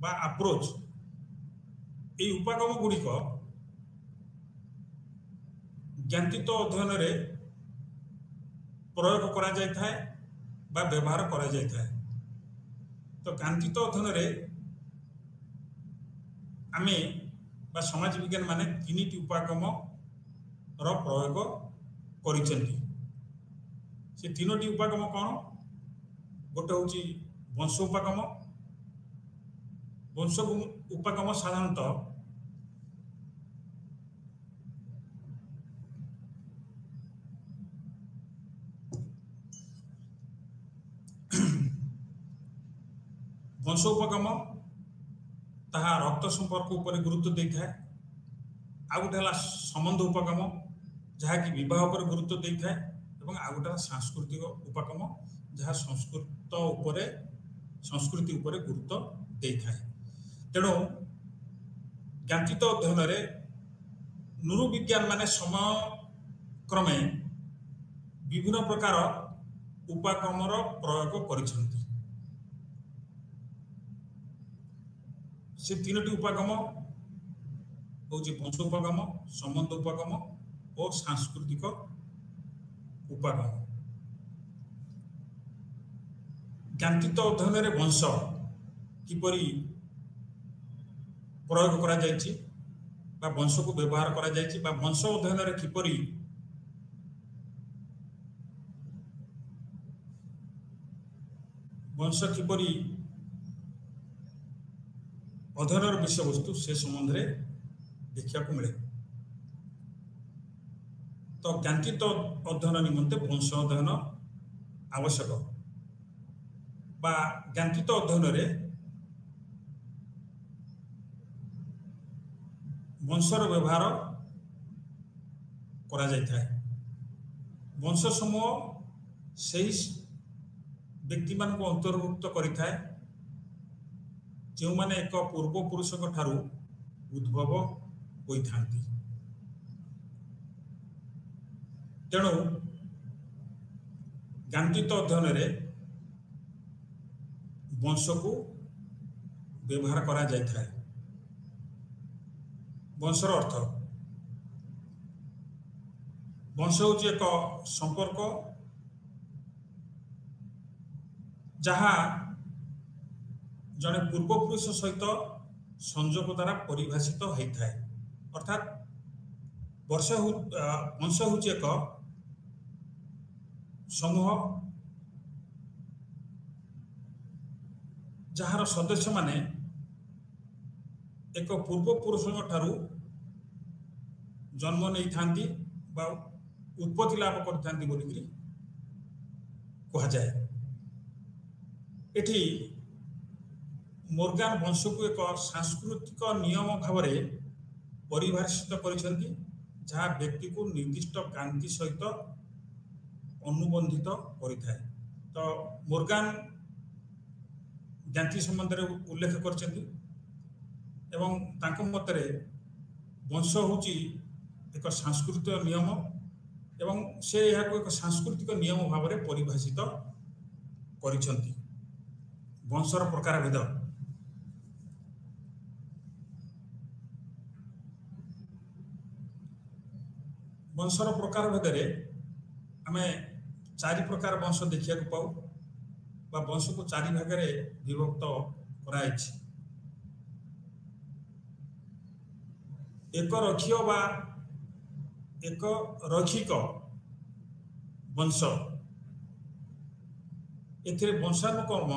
S1: बा अप्रोच, ये उपागम गुड़िक ज्ञानचित अध्ययन रे प्रयोग करा जायथा है बा व्यवहार करा जायथा है। तो ज्ञानचित अध्ययन रे आमे बा समाज विज्ञान माने 3टी उपागम रो प्रयोग करिसेंती। से 3टी उपागम कौन? गोटे हूँ वंश उपागम। वंश उपागम साधारणतः वंश उपागम ताहा रक्त संपर्क उपर गुरुत्व देता है। आ गोटे संबंध उपागम जहाँकि विवाह पर गुरुत्व देता है, और आ गोटे सांस्कृतिक उपागम जहाँ संस्कृति उपर गुरुत्व देता है। तेणु ज्ञानचित अध्ययन रे नुरुविज्ञान माने समय क्रमे विभिन्न प्रकार उपागम प्रयोग करिसेंती। से 3टी उपागम हूँ वंश उपागम, संबंध उपागम और सांस्कृतिक उपागम। ज्ञानचित अध्ययन रे वंश किपरि प्रयोग करा जायछि बा वंश को व्यवहार करा जायछि बा वंश अध्ययन रे किपरि वंश किपरि अध्ययन विषय वस्तु से संबंध में देखा मिले। तो ज्ञानचित अध्ययन निमंते वंश अध्ययन आवश्यक बा ज्ञानचित अध्ययन रे वंशर व्यवहार करा जायता है। वंश समूह से व्यक्ति मान को अंतर्भुक्त करिथाए जो माने एक पूर्व पुरुष ठारू उद्भव होइथांती। तेणु गांधित अध्ययन रे वंश को व्यवहार करा जाय थाए। वंशर अर्थ वंश हूँ एक संपर्क जहाँ जड़े पूर्वपुरुष सहित संजोग द्वारा परिभाषित होता है। अर्थात वंश हूँ एक समूह जार सदस्य माने एक पूर्वपुरुष ठारू जन्म नहीं थांती बा उत्पत्ति लाभ करथांती बोलिकरी कहा जाए। एठी मोर्गान वंश को एक सांस्कृतिक नियम भाव में परिभाषित करिसेंती जहाँ व्यक्ति को निर्दिष्ट कांति सहित अनुबंधित करिथाए। तो मोर्गान ज्ञाति संबंध में उल्लेख करछंती एवं तांको मतरे वंश होची एक सांस्कृतिक नियम एवं से यहाँ को एक सांस्कृतिक नियम भाव में परिभाषित करिसेंती। वंशर प्रकार भेद वंशर प्रकार भेदरे आमे चारि प्रकार वंश देखिया को पाऊ बा वंश को चारि भाग में विभक्त कराइछि। एक रक्षीय बा एक रक्षिक वंश एथिरे वंशानुक्रम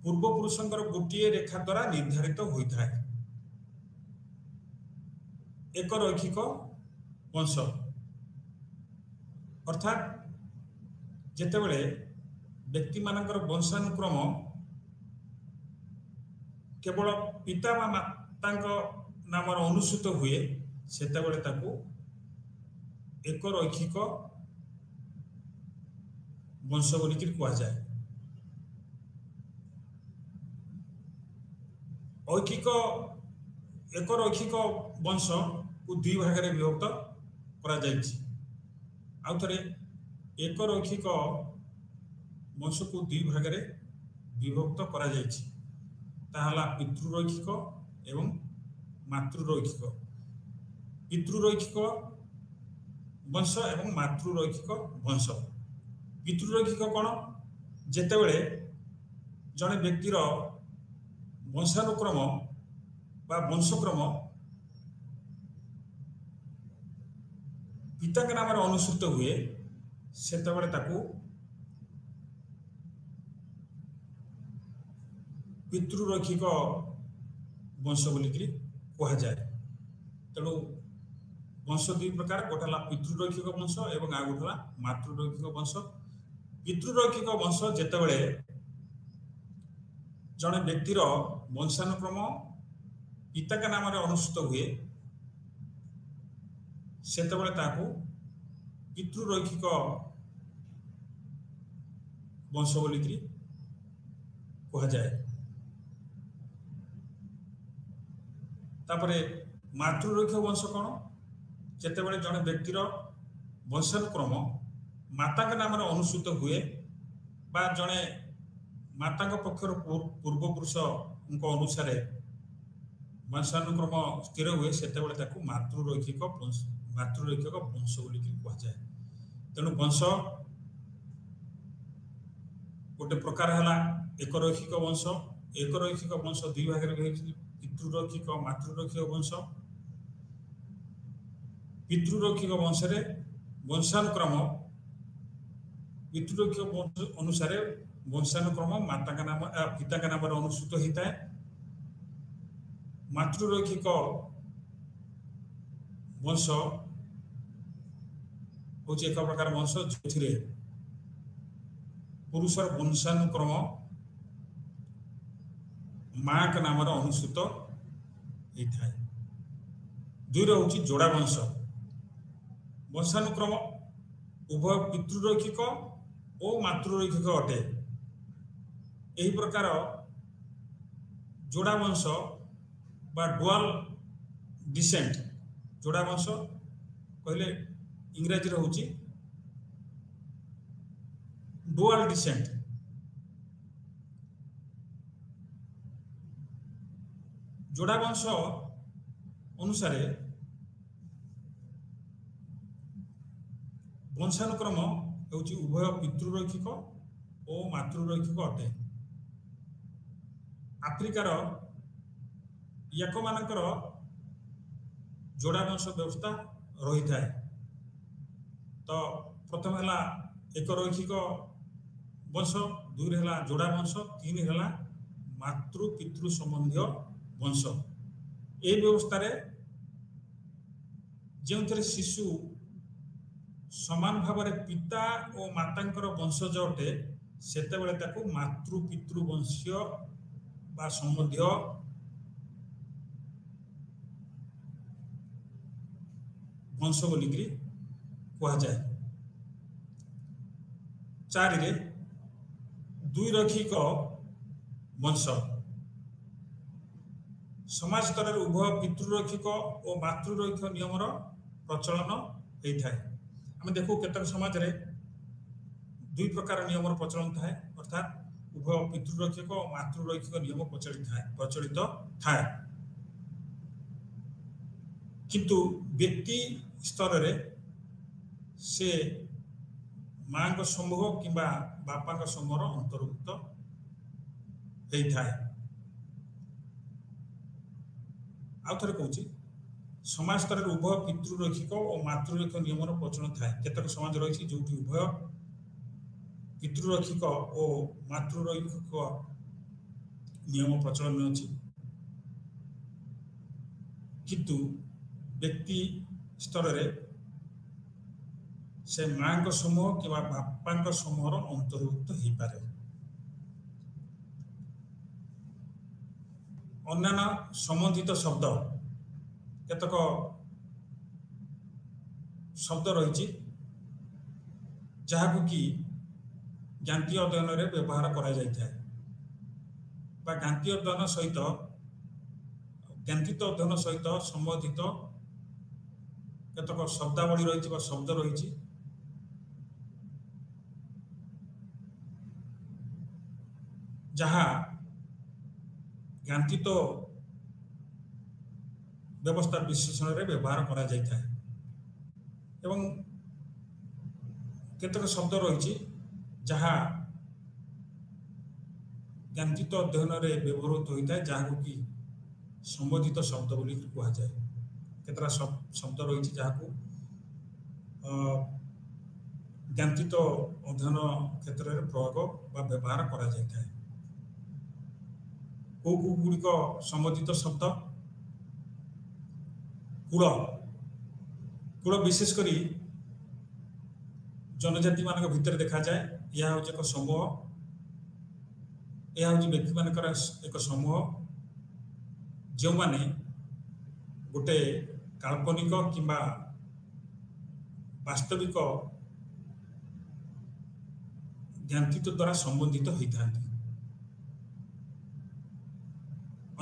S1: पूर्वपुरुषंकर गोटे रेखा द्वारा निर्धारित होता है। एक रैखिक वंश अर्थात जेतेबेले व्यक्ति मानकर वंशानुक्रम केवल पिता वा माता नाम अनुसूत हुए सेतेबेले ताकू एक रैखिक वंश बोलिक कह जाए। ऐखिक एक रैखिक वंश को दुई भाग में विभक्त करा जायछि। आउ थरे एक रैखिक वंश को दुई भाग में विभक्त करा जायछि। ताहला पितृरैखिक एवं मातृरैखिक। पितृरैखिक वंश एवं मातृरैखिक वंश। पितृरैखिक कौन जेतेबेले जड़े व्यक्तिर वंशानुक्रम बा वंशक्रम पिता के नाम अनुसृत हुए सेतेबेले ताकू पितृरैखिक वंश बोलिकी कह जाए। तेणु वंश दुई प्रकार गोटे पितृरैखिक वंश एवं आ गोटे मातृरैखिक वंश। पितृरैखिक वंश जेतेबेले जड़े व्यक्तिर वंशानुक्रम पिता के नाम अनुसृत हुए सेतेबेले ताकू पितृरैखिक वंश बोलिकी कह जाए। तापरे मातृरैखिक वंश कौन जेतेबेले जड़े व्यक्तिर वंशानुक्रम माता के नाम अनुसृत हुए बा जड़े माता पक्षर पूर्वपुरुष अनुसार वंशानुक्रम स्थिर हुए सेतेबेले ताकू मातृरैखिक वंश बोलिकी कह जाए। तेणु वंश गोटे प्रकार है एक रैखिक वंश। एक रैखिक वंश दुई भाग में पितृरैखिक मातृरैखिक वंश। पितृरैखिक वंश वंशानुक्रम पितृरैखिक वंश अनुसार वंशानुक्रम माता का नाम पिता का नाम अनुसृत होता है। मातृरैखिक वंश हूँ एक प्रकार वंश जो पुरुषर वंशानुक्रम माँ का नाम अनुसृत होता है। दुई हूँ जोड़ा वंश। वंशानुक्रम उभय पितृरैखिक ଓ ମାତୃରୈଖିକ ଅଟେ। ଏହି ପ୍ରକାର ଯୋଡ଼ା ବଂଶ বা ডুয়াল ডিসেন্ট, ଯୋଡ଼ା ବଂଶ କହିଲେ ଇଂରାଜୀରେ ହେଉଛି ଡୁଆଲ ডিসেন্ট। ଯୋଡ଼ା ବଂଶ ଅନୁସାରେ ବଂଶାନୁକ୍ରମ ହେଉଛି ଉଭୟ ପିତୃରୈଖିକ ଓ ମାତୃରୈଖିକ ଅଟେ। ଆଫ୍ରିକାର ୟାକମାନଙ୍କର ଯୋଡ଼ା ବଂଶ ବ୍ୟବସ୍ଥା ରହିଥାଏ। ତ ପ୍ରଥମ ହେଲା ଏକରୈଖିକ ବଂଶ, ଦୁଇରେ ହେଲା ଯୋଡ଼ା ବଂଶ, ତିନି ହେଲା ମାତୃ ପିତୃ ସମ୍ବନ୍ଧୀୟ ବଂଶ। এই ବ୍ୟବସ୍ଥାରେ ଯେଉଁଥିରେ ଶିଶୁ ସମାନ ଭାବରେ ପିତା ଓ ମାତାଙ୍କର ବଂଶଜ ଅଟେ, ସେତେବେଳେ ତାକୁ ମାତୃ ପିତୃ ବଂଶୀୟ ବା ସମ୍ବନ୍ଧୀୟ ବଂଶ ବୋଲିକିରି କୁହାଯାଏ। ଚାରିରେ ଦ୍ୱିରୈଖିକ ବଂଶ। ସମାଜ ସ୍ତରରେ ଉଭୟ ପିତୃରୈଖିକ ଓ ମାତୃରୈଖିକ ନିୟମର ପ୍ରଚଳନ ହୋଇଥାଏ। ଆମେ ଦେଖୁ କେତେକ ସମାଜରେ ଦୁଇ ପ୍ରକାର ନିୟମର ପ୍ରଚଳନ ଥାଏ, ଅର୍ଥାତ୍ ଉଭୟ ପିତୃରୈଖିକ ଓ ମାତୃରୈଖିକ ନିୟମ ପ୍ରଚଳିତ ଥାଏ। କିନ୍ତୁ ବ୍ୟକ୍ତି ସ୍ତରରେ ସେ ମାଙ୍କ ସମୂହ କିମ୍ବା ବାପାଙ୍କ ସମୂହର ଅନ୍ତର୍ଭୁକ୍ତ ହୋଇଥାଏ। ଆଉ ଥରେ କହୁଛି, ସମାଜ ସ୍ତରରେ ଉଭୟ ପିତୃରୈଖିକ ଓ ମାତୃରୈଖିକ ନିୟମର ପ୍ରଚଳନ ଥାଏ। କେତେକ ସମାଜ ରହିଛି ଯେଉଁଠି ଉଭୟ ପିତୃରୈଖିକ ଓ ମାତୃରୈଖିକ ନିୟମ ପ୍ରଚଳନ ଅଛି, କିନ୍ତୁ ବ୍ୟକ୍ତି ସ୍ତରରେ ସେ ମାଙ୍କ ସମୂହ କିମ୍ବା ବାପାଙ୍କ ସମୂହର ଅନ୍ତର୍ଭୁକ୍ତ ହୋଇପାରେ। ଅନ୍ୟାନ୍ୟ ସମ୍ବନ୍ଧିତ ଶବ୍ଦ, କେତେକ ଶବ୍ଦ ରହିଛି ଯାହାକୁ କି ଜ୍ଞାତି ଅଧ୍ୟୟନରେ ବ୍ୟବହାର କରାଯାଇଥାଏ ବା ଜ୍ଞାତି ଅଧ୍ୟୟନ ସହିତ ଜ୍ଞାତିତ ଅଧ୍ୟୟନ ସହିତ ସମ୍ବନ୍ଧିତ କେତେକ ଶବ୍ଦାବଳୀ ରହିଛି ବା ଶବ୍ଦ ରହିଛି, ଯାହା ଜ୍ଞାତିତ ବ୍ୟବସ୍ଥା ବିଶ୍ଳେଷଣରେ ବ୍ୟବହାର କରାଯାଇଥାଏ। ଏବଂ କେତେକ ଶବ୍ଦ ରହିଛି ଯାହା ଜ୍ଞାତିତ ଅଧ୍ୟୟନରେ ବ୍ୟବହୃତ ହୋଇଥାଏ, ଯାହାକୁ କି ସମ୍ବନ୍ଧିତ ଶବ୍ଦ ବୋଲି କୁହାଯାଏ। କେତେଟା ଶବ୍ଦ ରହିଛି ଯାହାକୁ ଜ୍ଞାତିତ ଅଧ୍ୟୟନ କ୍ଷେତ୍ରରେ ପ୍ରୟୋଗ ବା ବ୍ୟବହାର କରାଯାଇଥାଏ। କୋଉ ଗୁଡ଼ିକ ସମ୍ବନ୍ଧିତ ଶବ୍ଦ? କୂଳ। କୂଳ ବିଶେଷ କରି ଜନଜାତି ମାନଙ୍କ ଭିତରେ ଦେଖାଯାଏ। ଏହା ହେଉଛି ଏକ ସମୂହ, ଏହା ହେଉଛି ବ୍ୟକ୍ତିମାନଙ୍କର ଏକ ସମୂହ ଯେଉଁମାନେ ଗୋଟେ କାଳ୍ପନିକ କିମ୍ବା ବାସ୍ତବିକ ଜ୍ଞାତିତ ଦ୍ୱାରା ସମ୍ବନ୍ଧିତ ହୋଇଥାନ୍ତି।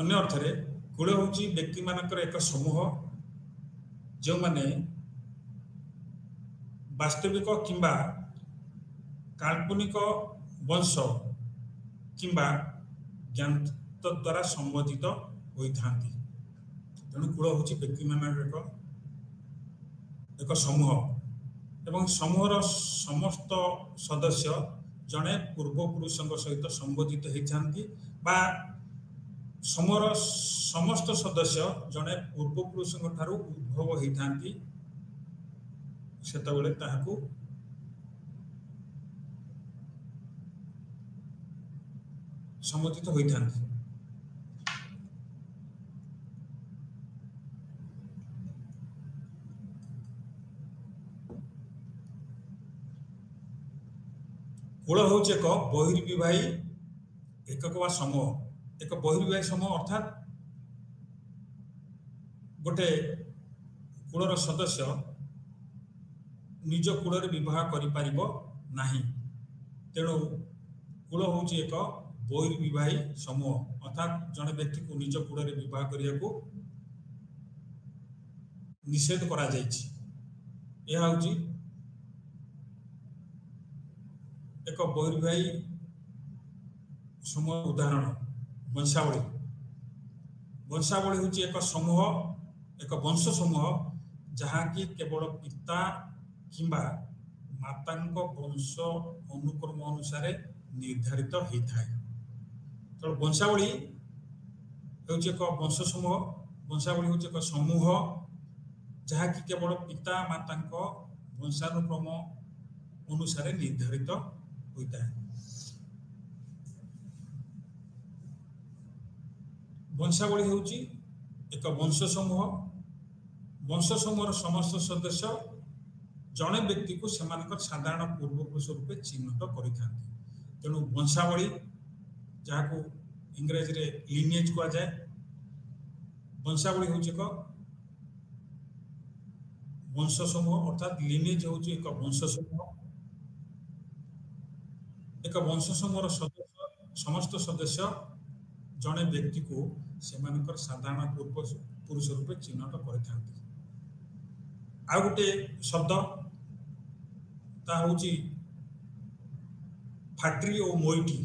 S1: ଅନ୍ୟ ଅର୍ଥରେ କୂଳ ହେଉଛି ବ୍ୟକ୍ତିମାନଙ୍କର ଏକ ସମୂହ ଯେଉଁମାନେ ବାସ୍ତବିକ କିମ୍ବା କାଳ୍ପନିକ ବଂଶ କିମ୍ବା ଜ୍ଞାତିତ ଦ୍ୱାରା ସମ୍ବନ୍ଧିତ ହୋଇଥାନ୍ତି। ତେଣୁ କୂଳ ହେଉଛି ବ୍ୟକ୍ତିମାନଙ୍କର ଏକ ସମୂହ ଏବଂ ସମୂହର ସମସ୍ତ ସଦସ୍ୟ ଜଣେ ପୂର୍ବପୁରୁଷଙ୍କ ସହିତ ସମ୍ବନ୍ଧିତ ହୋଇଥାନ୍ତି ବା ସମୂହର ସମସ୍ତ ସଦସ୍ୟ ଜଣେ ପୂର୍ବପୁରୁଷଙ୍କ ଠାରୁ ଉଦ୍ଭବ ହୋଇଥାନ୍ତି, ସେତେବେଳେ ତାହାକୁ ସମ୍ବନ୍ଧିତ ହୋଇଥାନ୍ତି। କୂଳ ହେଉଛି ଏକ ବହିର୍ବିବାହୀ ଏକକ ବା ସମୂହ। ଏକ ବହିର୍ବିବାହୀ ସମୂହ ଅର୍ଥାତ୍ ଗୋଟେ କୂଳର ସଦସ୍ୟ ନିଜ କୂଳରେ ବିବାହ କରିପାରିବ ନାହିଁ। तेणु कूल हूँ एक बहिर्विवाही समूह अर्थात जड़े व्यक्ति को निज कूल में बह करने को निषेध करा यह हूँ एक बहिर्विवाही समूह उदाहरण। वंशावली वंशावली हूँ एक समूह एक वंश समूह जहाँकि केवल पिता किंबा माता वंश अनुक्रम अनुसार निर्धारित होता है। तो वंशावली हूँ एक वंश समूह वंशावली हूँ एक समूह जहाँकि केवल पिता माता वंशानुक्रम अनुसार निर्धारित होता है। वंशावली हूँ एक वंश समूह समस्त सदस्य जड़े व्यक्ति को साधारण पूर्वपुरुष रूपे चिन्हित कर। तेणु वंशावली जहाँ को इंग्रेजी रे लिनिएज कह जाए वंशावली हूँ एक वंश समूह अर्थात लिनिएज हूँ एक वंश समूह सदस्य समस्त सदस्य जड़े व्यक्ति को सेमानकर साधारण पूर्वपुरुष रूपे चिन्हट कर। आ गोटे शब्द ता हूँ फाट्री और मोइटी।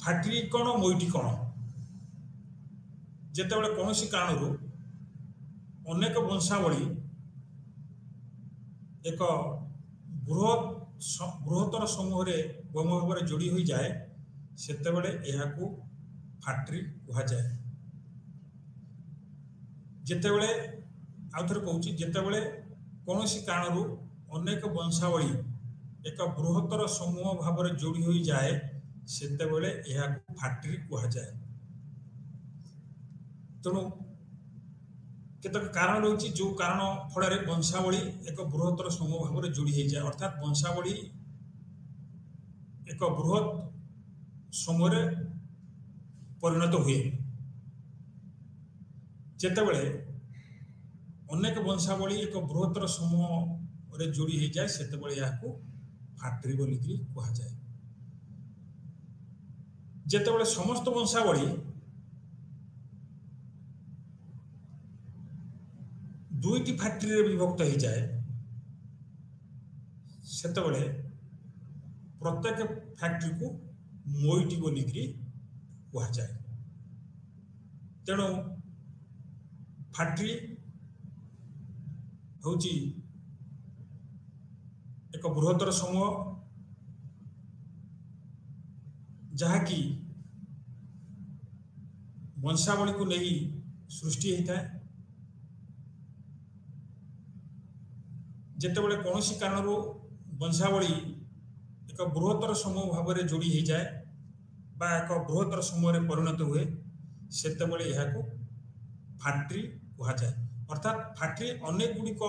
S1: फाट्री कौन मोइटी कौन जिते कौन कारण अनेक वंशावली एक बृहत्तर समूह भाव में जोड़ी हो जाए सेते यह फाट्री कह जाए। जितेबले आउथरे कहूँ जितेबले कौन कारण अनेक वंशावली एक बृहत्तर समूह भाव में जोड़ी हो जाए सेते यह फाट्री कह जाए। तेणु केतक कारण रही जो कारण फल वंशावली एक बृहत्तर समूह भाव में जोड़ी हो जाए अर्थात वंशावली एक बृहत समूह परिणत हुए। जितेबले अनेक वंशावली एक बृहत्तर समूह रे जोड़ी हो जाए सेते यह फाट्री बोलिक कह जाए। जितेबले समस्त वंशावली दुईटी फाट्री रे विभक्त हो जाए सेते प्रत्येक फैक्ट्री को मोइटी बोलिक कह जाए। तेणु फाट्री हूँ एक बृहत्तर समूह जहाँकि वंशावली को नहीं सृष्टि होता है। जितेबले कौन कारण वंशावली एक बृहत्तर समूह भाव में जोड़ी हो जाए बा एक बृहत्तर समूह परिणत हुए सेते यह फाट्री कह जाए। अर्थात फाट्री अनेक गुड़िक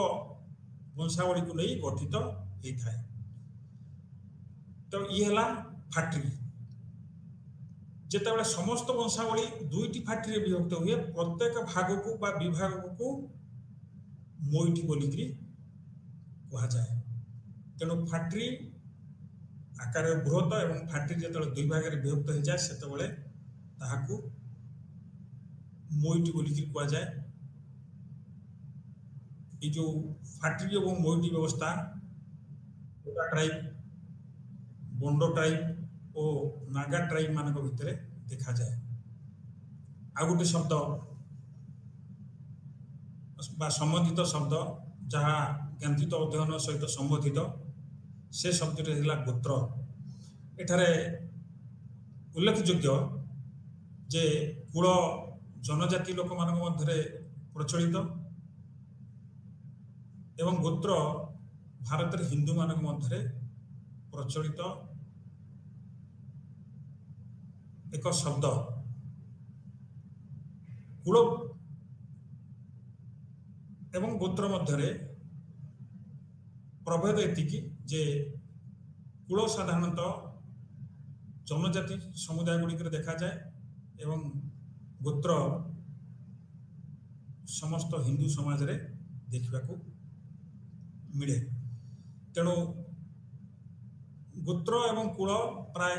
S1: वंशावली को नहीं गठित होता है। तो ये फाट्री। जितेबाला समस्त वंशावली दुईटी फाट्री विभक्त हुए प्रत्येक भाग को बा विभाग को मोइटी बोलिक कह जाए। तेणु फाट्री आकार बृहत एवं फाट्री जो दुई भाग में विभक्त हो जाए सेते ताहाकू मोइटी बोलिक कह जाए। ये जो फाट्री और मोइटी व्यवस्था कोटा ट्राइब बोंडो ट्राइब और नागा ट्राइब मान भितर देखा जाए। आ गोटे शब्द संबंधित शब्द जहाँ ज्ञानचित अध्ययन सहित संबंधित से शब्द गोत्र। एठारे उल्लेखयोग्य जे कुल जनजाति लोक मान मध्य प्रचलित एवं गोत्र भारत हिंदू मान मध्य प्रचलित एक शब्द। कुल एवं गोत्र मध्य प्रभेद एतिकी जे कुल साधारणतः जनजाति समुदाय गुड़िक देखा जाए एवं गोत्र समस्त हिंदू समाज रे देखा मिले। तेणु गोत्र एवं कुल प्राय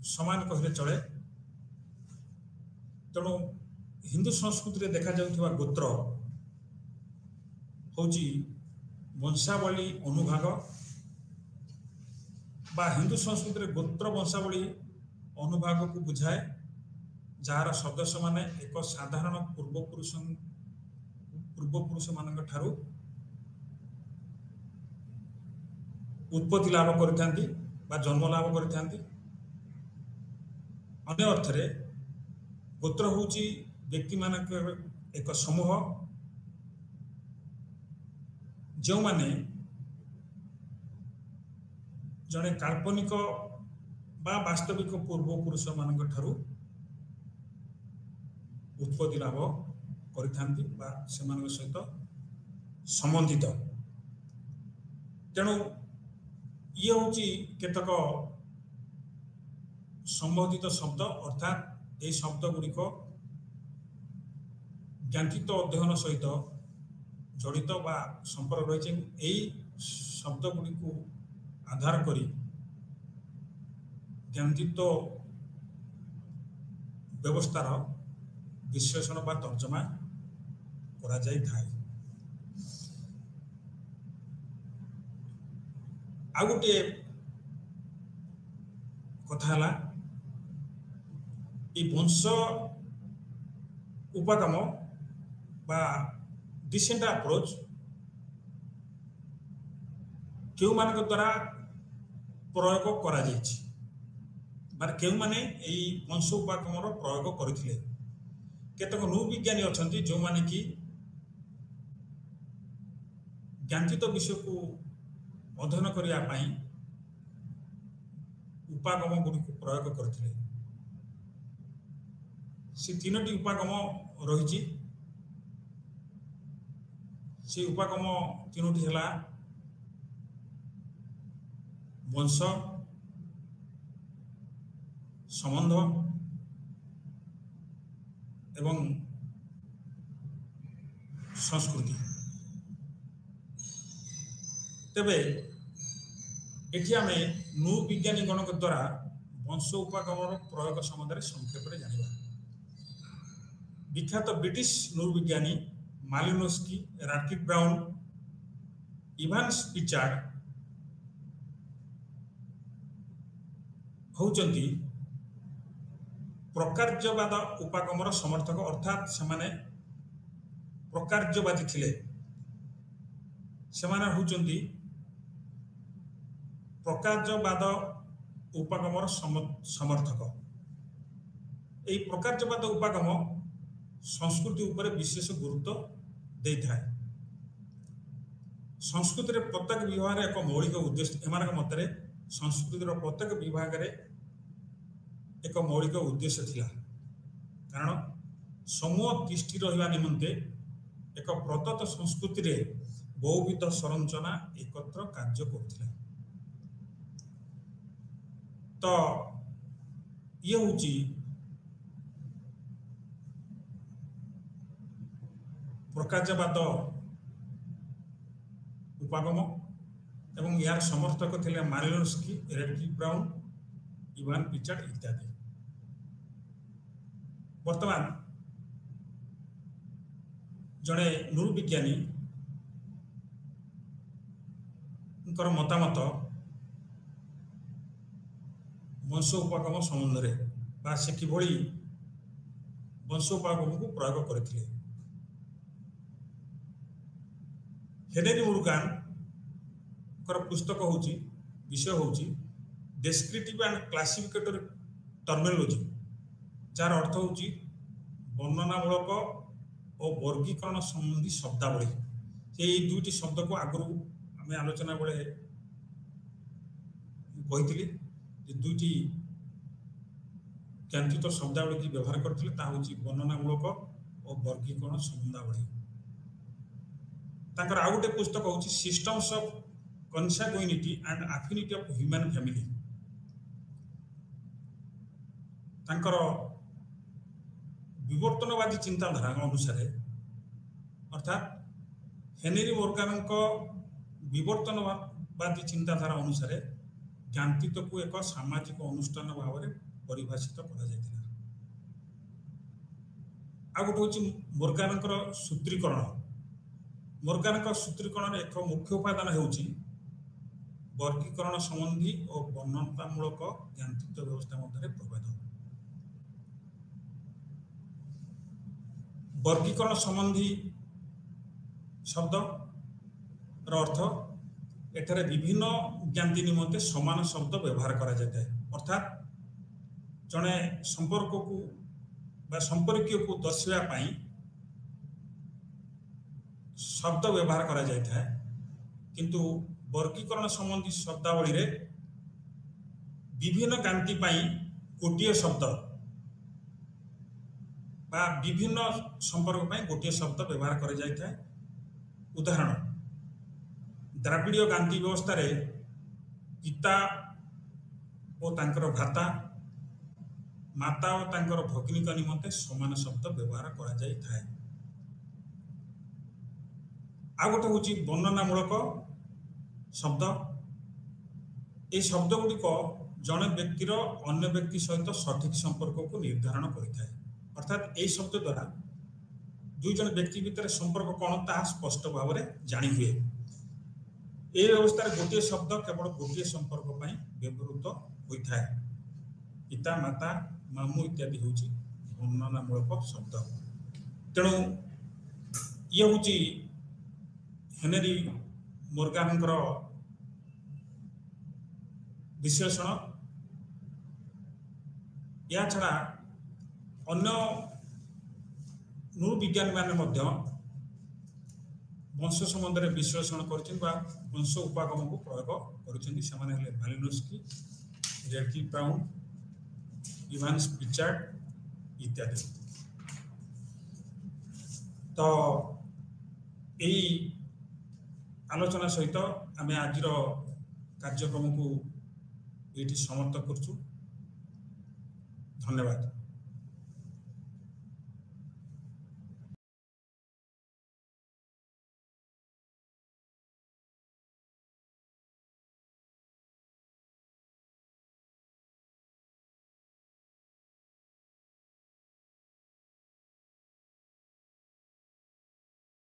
S1: समान कहले चले। तेणु हिंदू संस्कृति रे देखा जाउथिबा गोत्र होची वंशावली अनुभाग बा हिंदू संस्कृति रे गोत्र वंशावली अनुभाग को बुझाए, जार सदस्य माने एक साधारण पूर्वपुरुष मान ठारू उत्पत्ति लाभ करथांती बा जन्म लाभ करथांती। अन्य अर्थ रे गोत्र होची व्यक्ति मानक एक समूह जो माने जड़े काल्पनिक बा वास्तविक पूर्वपुरुष मान ठारू उत्पत्ति लाभ करिथांती बा सेमान सहित संबंधित। तेणु ये होची केतक संबंधित शब्द, अर्थात ये शब्द गुड़िक ज्ञानचित अध्ययन सहित जड़ित बा संपर्क रही। यही शब्द गुड़ी को आधार करी ज्ञानचित व्यवस्थार विश्लेषण बा तर्जमा करा जाई थाए। आ गोटे कथा हला ई वंश उपागम बा डिसेंट अप्रोच क्यों मान द्वारा प्रयोग करा जायछि, माने क्यों माने ई वंश उपागम रो प्रयोग करथिले। केतक नृविज्ञानी अछंती जो माने कि ज्ञानचित विषय को अध्ययन करिया पाई उपागम गुड़ी को प्रयोग करथिले। से तीनोटी उपागम रही। से उपागम तीनोटी हला वंश, संबंध एवं संस्कृति। तेबे एठी आमे नृविज्ञानी गणक द्वारा वंश उपागम प्रयोग संबंध संक्षेप जानिबा। विख्यात ब्रिटिश नृविज्ञानी मालिनोस्की, राटक्लिफ ब्राउन, इवान्स पिचार्ड होचंती प्रकार्यवाद उपागमर समर्थक, अर्थात सेमाने प्रकार्यवादी थिले। सेमाने होचंती प्रकार्यवाद उपागमर समर्थक। एई प्रकार्यवाद उपागम संस्कृति उपरे विशेष गुरुत्व दे थाए। संस्कृति रे प्रत्येक विभाग रे एक मौलिक उद्देश्य, एमानक मतरे संस्कृति रो प्रत्येक विभाग रे एक मौलिक उद्देश्य थिला। कारण समूह तिष्ठि रहिबा निमंते एक प्रदत्त संस्कृति रे बहुविध संरचना एकत्र कार्य करथिला। तो ये होची प्रकार्यवाद उपागम एवं यार समर्थक थिले मालिनोस्की, राटक्लिफ ब्राउन, इवान पिचार्ड इत्यादि। वर्तमान जड़े नृविज्ञानी मतामत वंश उपागम संबंध में से किभली वंश उपागम को प्रयोग करथिले। हेनरी मुरगान पुस्तक होची विषय होची डेस्क्रिप्टिव एंड क्लासिफिकेटरी टर्मिनोलॉजी, जार अर्थ होची वर्णनामूलक और वर्गीकरण संबंधी शब्दावली। ये दुईटी शब्द को आगु आम आलोचना बेले कही दुईटी ज्ञानचित शब्दावली की व्यवहार करते वर्णनामूलक और वर्गीकरण संबंधावली। तांकर आउ गोटे पुस्तक होची systems of consanguinity and affinity of human family. तांकर विवर्तनवादी चिंताधारा अनुसार, अर्थात हेनरी मोर्गान विवर्तनवादी चिंताधारा अनुसार ज्ञानतीत को एक सामाजिक अनुष्ठान भाव में परिभाषित कर आ गोटे हूँ मोर्गानकर सूत्रीकरण। मोर्गानकर सूत्रीकरण एक मुख्य उपादान होउची वर्गीकरण संबंधी और वर्णनामूलक ज्ञानतीत व्यवस्था मध्य प्रभेद। वर्गीकरण संबंधी शब्द अर्थ एठारे विभिन्न ज्ञाति निमंते समान शब्द व्यवहार करा जाता है, अर्थात जड़े संपर्क को संपर्क को दर्शावा शब्द व्यवहार करा जाता है, किंतु वर्गीकरण संबंधी शब्दावली रे विभिन्न ज्ञाति गोटे शब्द बा विभिन्न संपर्क गोटे शब्द व्यवहार करा जाता है। उदाहरण द्राविड़ीय गांधी व्यवस्था रे पिता और तांकर भ्राता माता और तांकर भगिनी का निमंते समान शब्द व्यवहार करा जाय थाए। आ गोटे होची वर्णनामूलक शब्द। ये शब्द गुड़िक जड़े व्यक्तिर अन्य व्यक्ति सहित सठिक संपर्क को निर्धारण करिथाए, अर्थात ये शब्द द्वारा दुई जन व्यक्ति भितर संपर्क कौन ता स्पष्ट भाव में जानी हुए। ये व्यवस्था गोटे शब्द केवल गोटे संपर्क व्यवहृत होता है। पिता माता मामू इत्यादि हूँ वर्णनामूलक शब्द। तेणु ये हूँ हेनरी मोर्गानकर विश्लेषण। या छड़ा अन्य नृविज्ञानी माने मध्य वंश संबंध में विश्लेषण कर वंश उपागम को प्रयोग कर मालिनोव्स्की, रेडक्लिफ ब्राउन, इवान्स पिचार्ड इत्यादि। तो यही आलोचना सहित आम आज कार्यक्रम को ये समाप्त करछु। धन्यवाद।